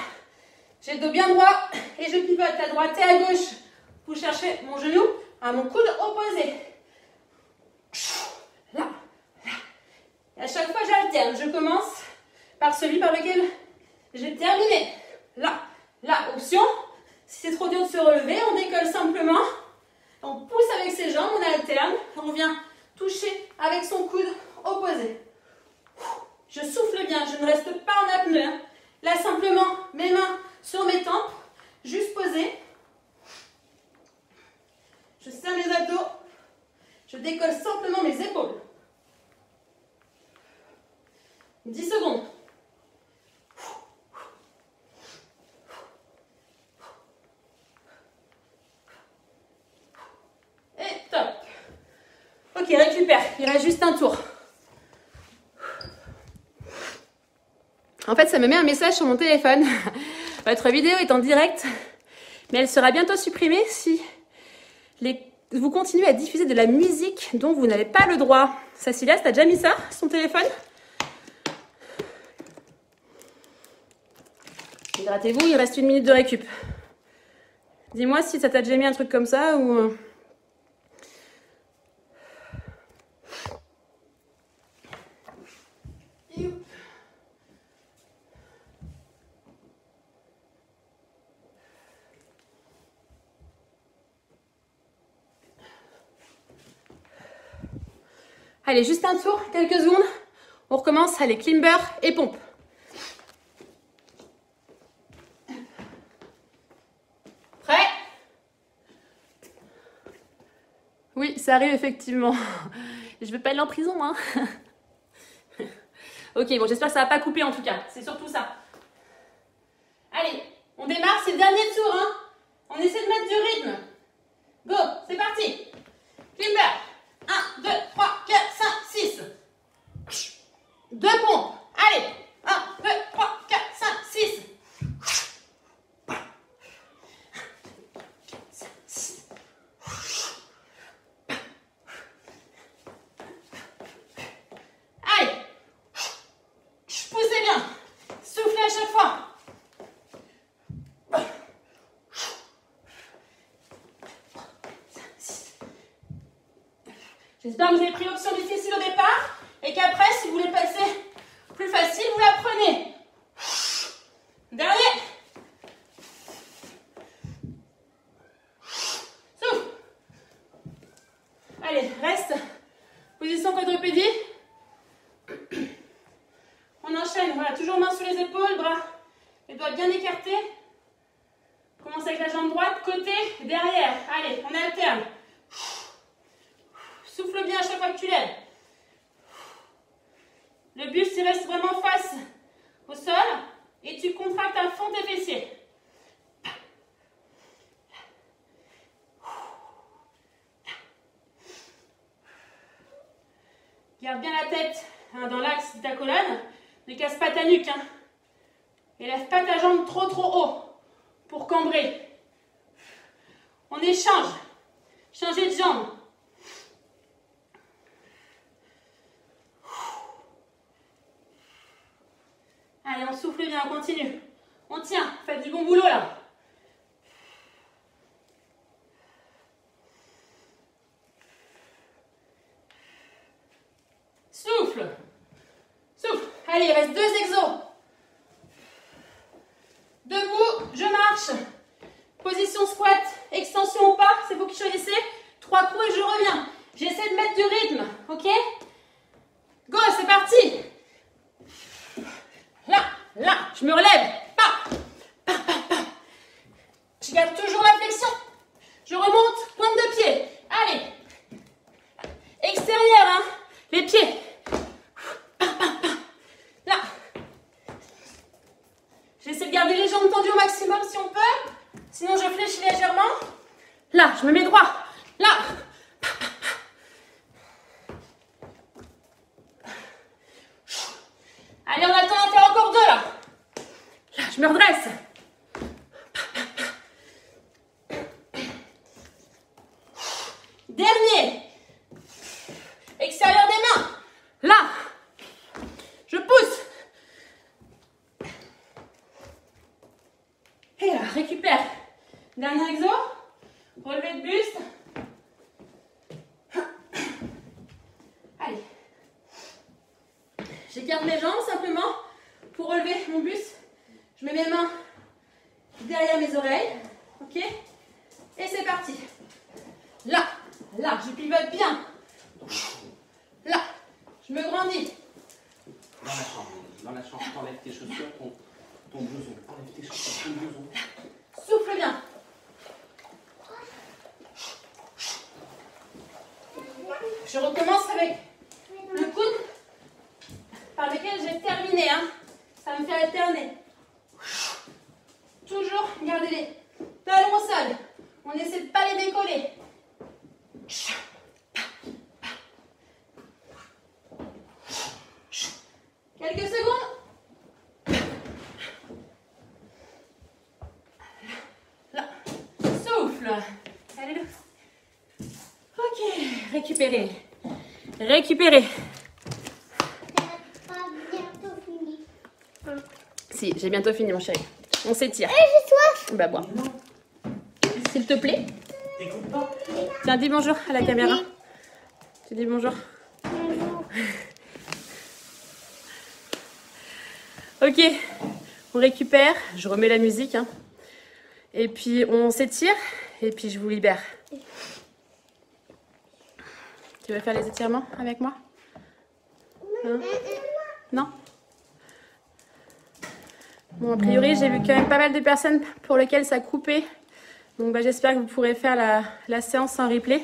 j'ai le dos bien droit et je pivote à droite et à gauche pour chercher mon genou à mon coude opposé. Là. Et à chaque fois, j'alterne. Je commence par celui par lequel j'ai terminé. Là, option. Si c'est trop dur de se relever, on décolle simplement. On pousse avec ses jambes, on alterne, on vient toucher avec son coude opposé. Je souffle bien, je ne reste pas en apnée. Là, simplement, mes mains sur mes tempes, juste posées. Je serre mes abdos, je décolle simplement mes épaules. 10 secondes. Et top. Ok, récupère. Il reste juste un tour. En fait, ça me met un message sur mon téléphone. Votre vidéo est en direct, mais elle sera bientôt supprimée si vous continuez à diffuser de la musique dont vous n'avez pas le droit. Cecilia, t'as déjà mis ça sur ton téléphone? Hydratez-vous, il reste 1 minute de récup. Dis-moi si ça t'a déjà mis un truc comme ça ou... Allez, juste un tour, quelques secondes. On recommence. Allez, climber et pompe. Prêt? Oui, ça arrive effectivement. Je veux pas aller en prison, hein. Ok, bon, j'espère que ça va pas couper en tout cas. C'est surtout ça. Allez, on démarre, c'est le dernier tour, hein. On essaie de mettre du rythme. Go, c'est parti. Climber. 1, 2, 3, 4, 5, 6. 2 pompes. Allez. 1, 2, 3, 4, 5, 6. Allez. Poussez bien. Soufflez à chaque fois. J'espère que vous avez pris l'option difficile au départ et qu'après, si vous voulez passer plus facile, vous la prenez. Dernier. Allez, reste. Position quadrupédie. On enchaîne, voilà, toujours main sur les épaules, bras, les doigts bien écartés. Commence avec la jambe droite, côté, derrière. Allez, on alterne. Souffle bien à chaque fois que tu lèves. Le buste, il reste vraiment face au sol et tu contractes à fond tes fessiers. Garde bien la tête dans l'axe de ta colonne. Ne casse pas ta nuque. Et lève pas ta jambe trop haut pour cambrer. On échange. Changez de jambe. Allez, on souffle bien, on continue. On tient, faites du bon boulot là. Souffle. Souffle. Allez, il reste 2 exos. Debout, je marche. Position squat, extension ou pas, c'est vous qui choisissez. 3 coups et je reviens. J'essaie de mettre du rythme, ok? Go, c'est parti. Là, je me relève. Je garde toujours la flexion. Je remonte, pointe de pied. Allez. Extérieur, hein. Les pieds. Là. J'essaie de garder les jambes tendues au maximum si on peut. Sinon, je fléchis légèrement. Là, je me mets droit. Là. Allez, on a le temps d'en faire encore 2 là. Là, je me redresse. Dernier. Extérieur des mains. Là. Je pousse. Et là, récupère. Dernier exo. Relevé de buste. Allez. J'écarte mes jambes simplement pour relever mon buste. Je mets mes mains derrière mes oreilles. Ok? Et c'est parti. Là, je pivote bien. Là, je me grandis. Dans la chambre, t'enlèves tes chaussures, ton blouson. Enlève tes chaussures, ton blouson. Souffle bien. Je recommence avec le coude par lequel j'ai terminé. Hein. Ça me fait alterner. Toujours garder les talons au sol. On essaie de ne pas les décoller. Quelques secondes. Là. Souffle. Allez. Ok. Récupérez. Récupérez. Si, j'ai bientôt fini, mon chéri. On s'étire. J'ai soif. Bah, bois. S'il te plaît. Tiens, dis bonjour à la caméra. Tu dis bonjour. Ok, on récupère. Je remets la musique. Hein. Et puis, on s'étire. Et puis, je vous libère. Tu veux faire les étirements avec moi? Hein? Non? Bon, a priori, j'ai vu quand même pas mal de personnes pour lesquelles ça coupait. Donc, bah, j'espère que vous pourrez faire la séance en replay.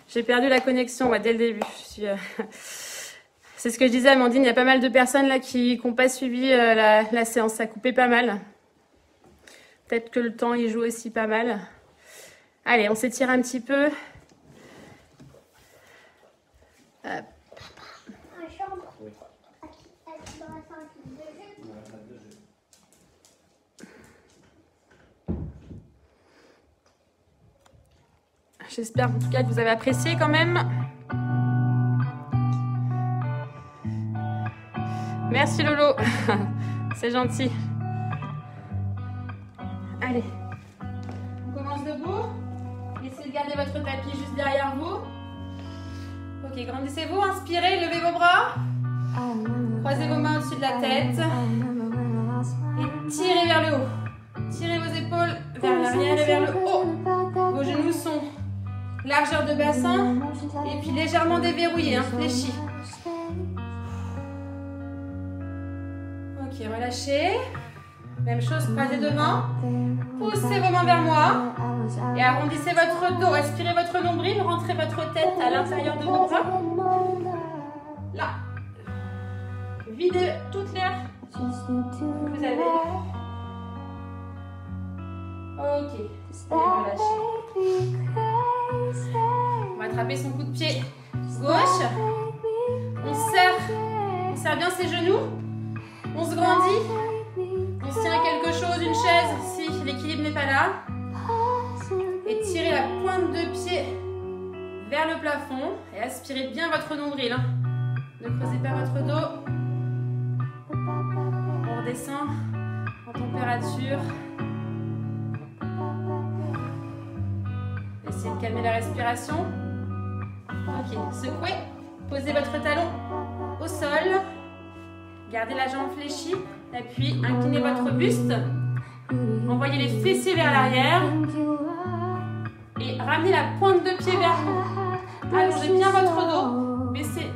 J'ai perdu la connexion dès le début. C'est ce que je disais à Amandine, il y a pas mal de personnes là qui n'ont pas suivi la séance. Ça coupait pas mal. Peut-être que le temps, il joue aussi pas mal. Allez, on s'étire un petit peu. Hop. J'espère en tout cas que vous avez apprécié quand même. Merci Lolo, c'est gentil. Allez, on commence debout. Essayez de garder votre tapis juste derrière vous. Ok, grandissez-vous, inspirez, levez vos bras. Croisez vos mains au-dessus de la tête. Et tirez vers le haut. Tirez vos épaules vers l'arrière et vers le haut. Vos genoux sont largeur de bassin et puis légèrement déverrouillé, hein, fléchi. Ok, relâchez. Même chose, croisez devant. Poussez vos mains vers moi. Et arrondissez votre dos. Respirez votre nombril. Rentrez votre tête à l'intérieur de vos bras. Là. Videz toute l'air que vous avez. Ok. Et relâchez. On va attraper son coup de pied gauche. On serre bien ses genoux. On se grandit. On se tient à quelque chose, une chaise, si l'équilibre n'est pas là. Et tirez la pointe de pied vers le plafond. Et aspirez bien votre nombril. Hein. Ne creusez pas votre dos. On redescend en température. Essayez de calmer la respiration. Ok, secouez. Posez votre talon au sol. Gardez la jambe fléchie. Appui, inclinez votre buste. Envoyez les fessiers vers l'arrière. Et ramenez la pointe de pied vers vous. Allongez bien votre dos. Baissez.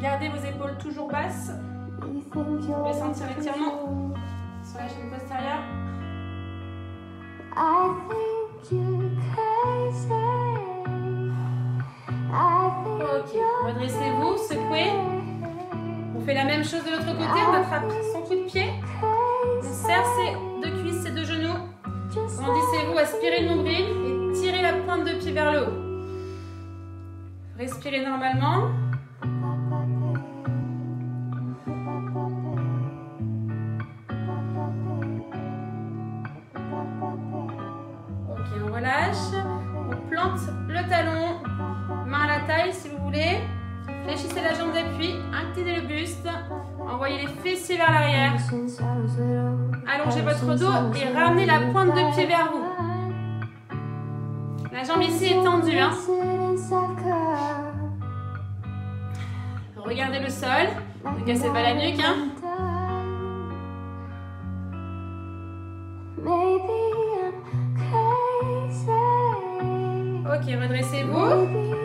Gardez vos épaules toujours basses. Vous pouvez sentir l'étirement sur la chaîne postérieure. Ok, redressez-vous, secouez. On fait la même chose de l'autre côté, on attrape son coup de pied. On serre ses deux cuisses, ses deux genoux. Grandissez-vous, aspirez le nombril et tirez la pointe de pied vers le haut. Respirez normalement. Ok, on relâche. On plante le talon. Main à la taille si vous voulez. Fléchissez la jambe d'appui, inclinez le buste, envoyez les fessiers vers l'arrière, allongez votre dos et ramenez la pointe de pied vers vous. La jambe ici est tendue. Hein. Regardez le sol, ne cassez pas la nuque. Hein. Ok, redressez-vous.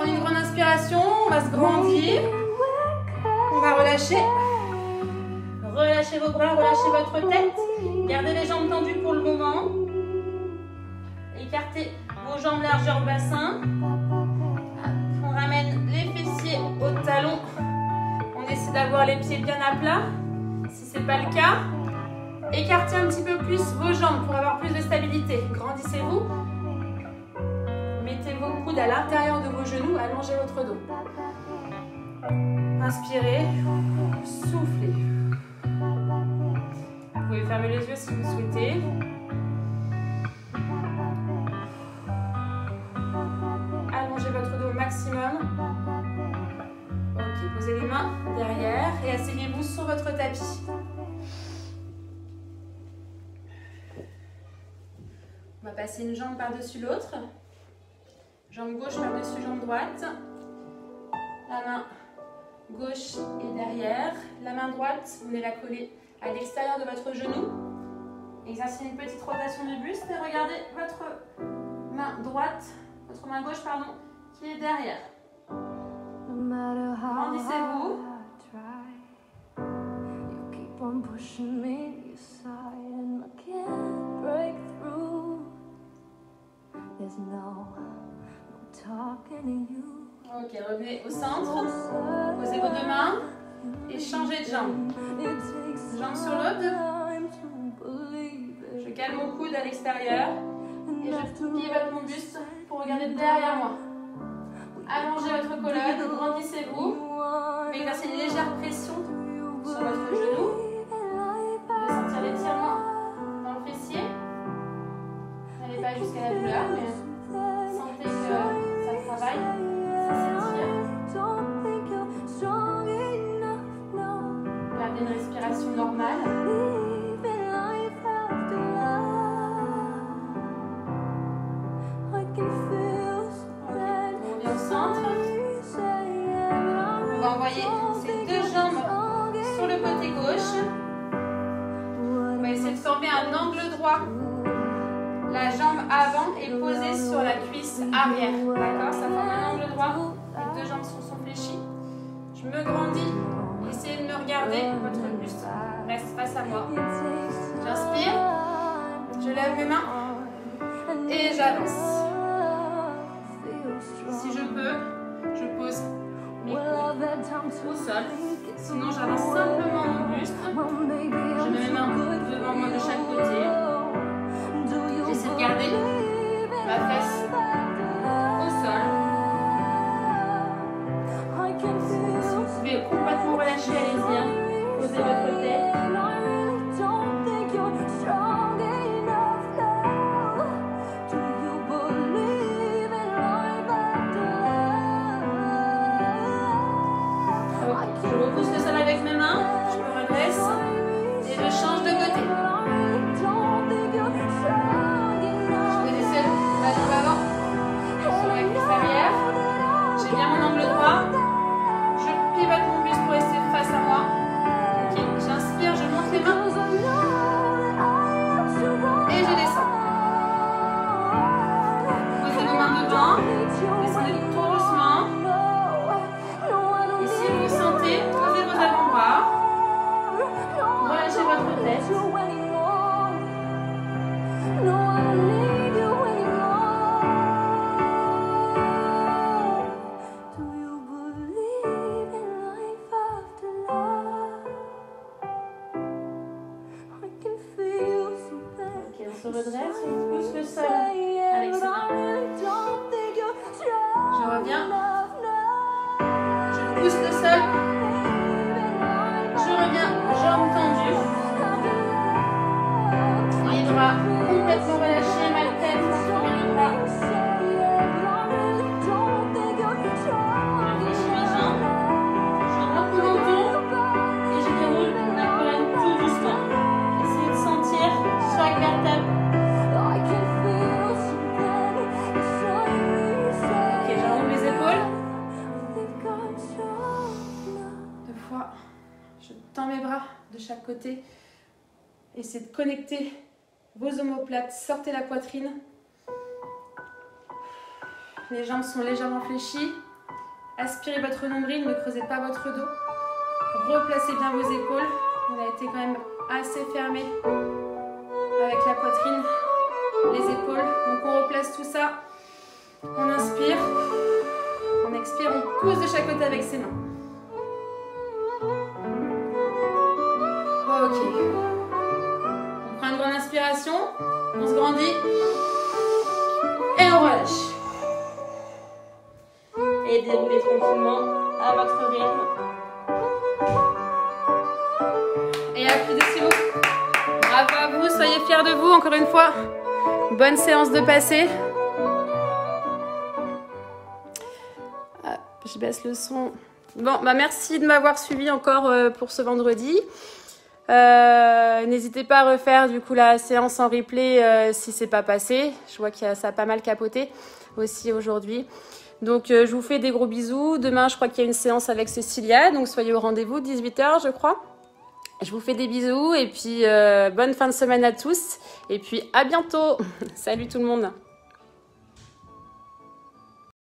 Une grande inspiration, on va se grandir, on va relâcher, relâchez vos bras, relâchez votre tête, gardez les jambes tendues pour le moment, écartez vos jambes largeur bassin, on ramène les fessiers au talon, on essaie d'avoir les pieds bien à plat, si ce n'est pas le cas, écartez un petit peu plus vos jambes pour avoir plus de stabilité, grandissez-vous. Mettez vos coudes à l'intérieur de vos genoux, allongez votre dos. Inspirez, soufflez. Vous pouvez fermer les yeux si vous souhaitez. Allongez votre dos au maximum. Ok, posez les mains derrière et asseyez-vous sur votre tapis. On va passer une jambe par-dessus l'autre. Jambe gauche par-dessus jambe droite. La main gauche est derrière. La main droite, vous venez la coller à l'extérieur de votre genou. Exercez une petite rotation du buste et regardez votre main droite, votre main gauche, pardon, qui est derrière. Grandissez-vous. Ok, revenez au centre, posez vos deux mains et changez de jambe. Jambe sur l'autre. Je cale mon coude à l'extérieur et je plie mon buste pour regarder derrière moi. Allongez votre colonne, grandissez-vous. Exercez une légère pression sur votre genou. Vous pouvez sentir l'étirement dans le fessier. N'allez pas jusqu'à la douleur, mais sentez que ça travaille, ça s'étire. Gardez une respiration normale. On va envoyer ces deux jambes sur le côté gauche. On va essayer de former un angle droit La jambe avant est posée sur la cuisse arrière. D'accord? Ça forme un angle droit. Les deux jambes sont fléchies. Je me grandis. Essayez de me regarder. Votre buste reste face à moi. J'inspire. Je lève mes mains. Et j'avance. Si je peux, je pose mes coudes au sol. Sinon, j'avance simplement mon buste. Je mets mes mains devant moi de chaque côté. J'essaie de garder ma fesse au sol. Si vous pouvez complètement relâcher, allez-y. Hein. Posez votre tête. Je repousse le sol avec mes mains, je me redresse et je change de côté. Je positionne ma jambe avant sur la cuisse arrière. J'ai bien mon angle droit. Je pivote mon buste pour rester face à moi. Ok, j'inspire, je monte les mains et je descends. Posez vos mains devant, descendez tout doucement. Et si vous sentez, posez vos avant-bras, relâchez votre tête. Ok, on se redresse, on pousse le sol avec ses mains. Je reviens. Je pousse le sol. Je reviens, jambes tendues. Les bras complètement relâchés, mal tête, entre les bras. Je fléchis mes jambes. Je rentre mon menton et je déroule ma colonne tout doucement. Essayez de sentir chaque vertèbre. Ok, j'enroule mes épaules. 2 fois. Je tends mes bras de chaque côté. Essayez de connecter vos omoplates. Sortez la poitrine. Les jambes sont légèrement fléchies. Aspirez votre nombril, ne creusez pas votre dos. Replacez bien vos épaules. On a été quand même assez fermé avec la poitrine, les épaules. Donc on replace tout ça. On inspire. On expire, on pousse de chaque côté avec ses mains. Ok. On prend une grande inspiration. On se grandit. Et on relâche. Et déroulez tranquillement à votre rythme. Et applaudissez-vous. Bravo à vous, soyez fiers de vous encore une fois. Bonne séance de passé. Hop, je baisse le son. Bon, bah merci de m'avoir suivi encore pour ce vendredi. N'hésitez pas à refaire du coup la séance en replay si c'est pas passé. Je vois que ça a pas mal capoté aussi aujourd'hui. Donc je vous fais des gros bisous. Demain je crois qu'il y a une séance avec Cécilia, donc soyez au rendez-vous, 18 h je crois. Je vous fais des bisous et puis bonne fin de semaine à tous et puis à bientôt. Salut tout le monde.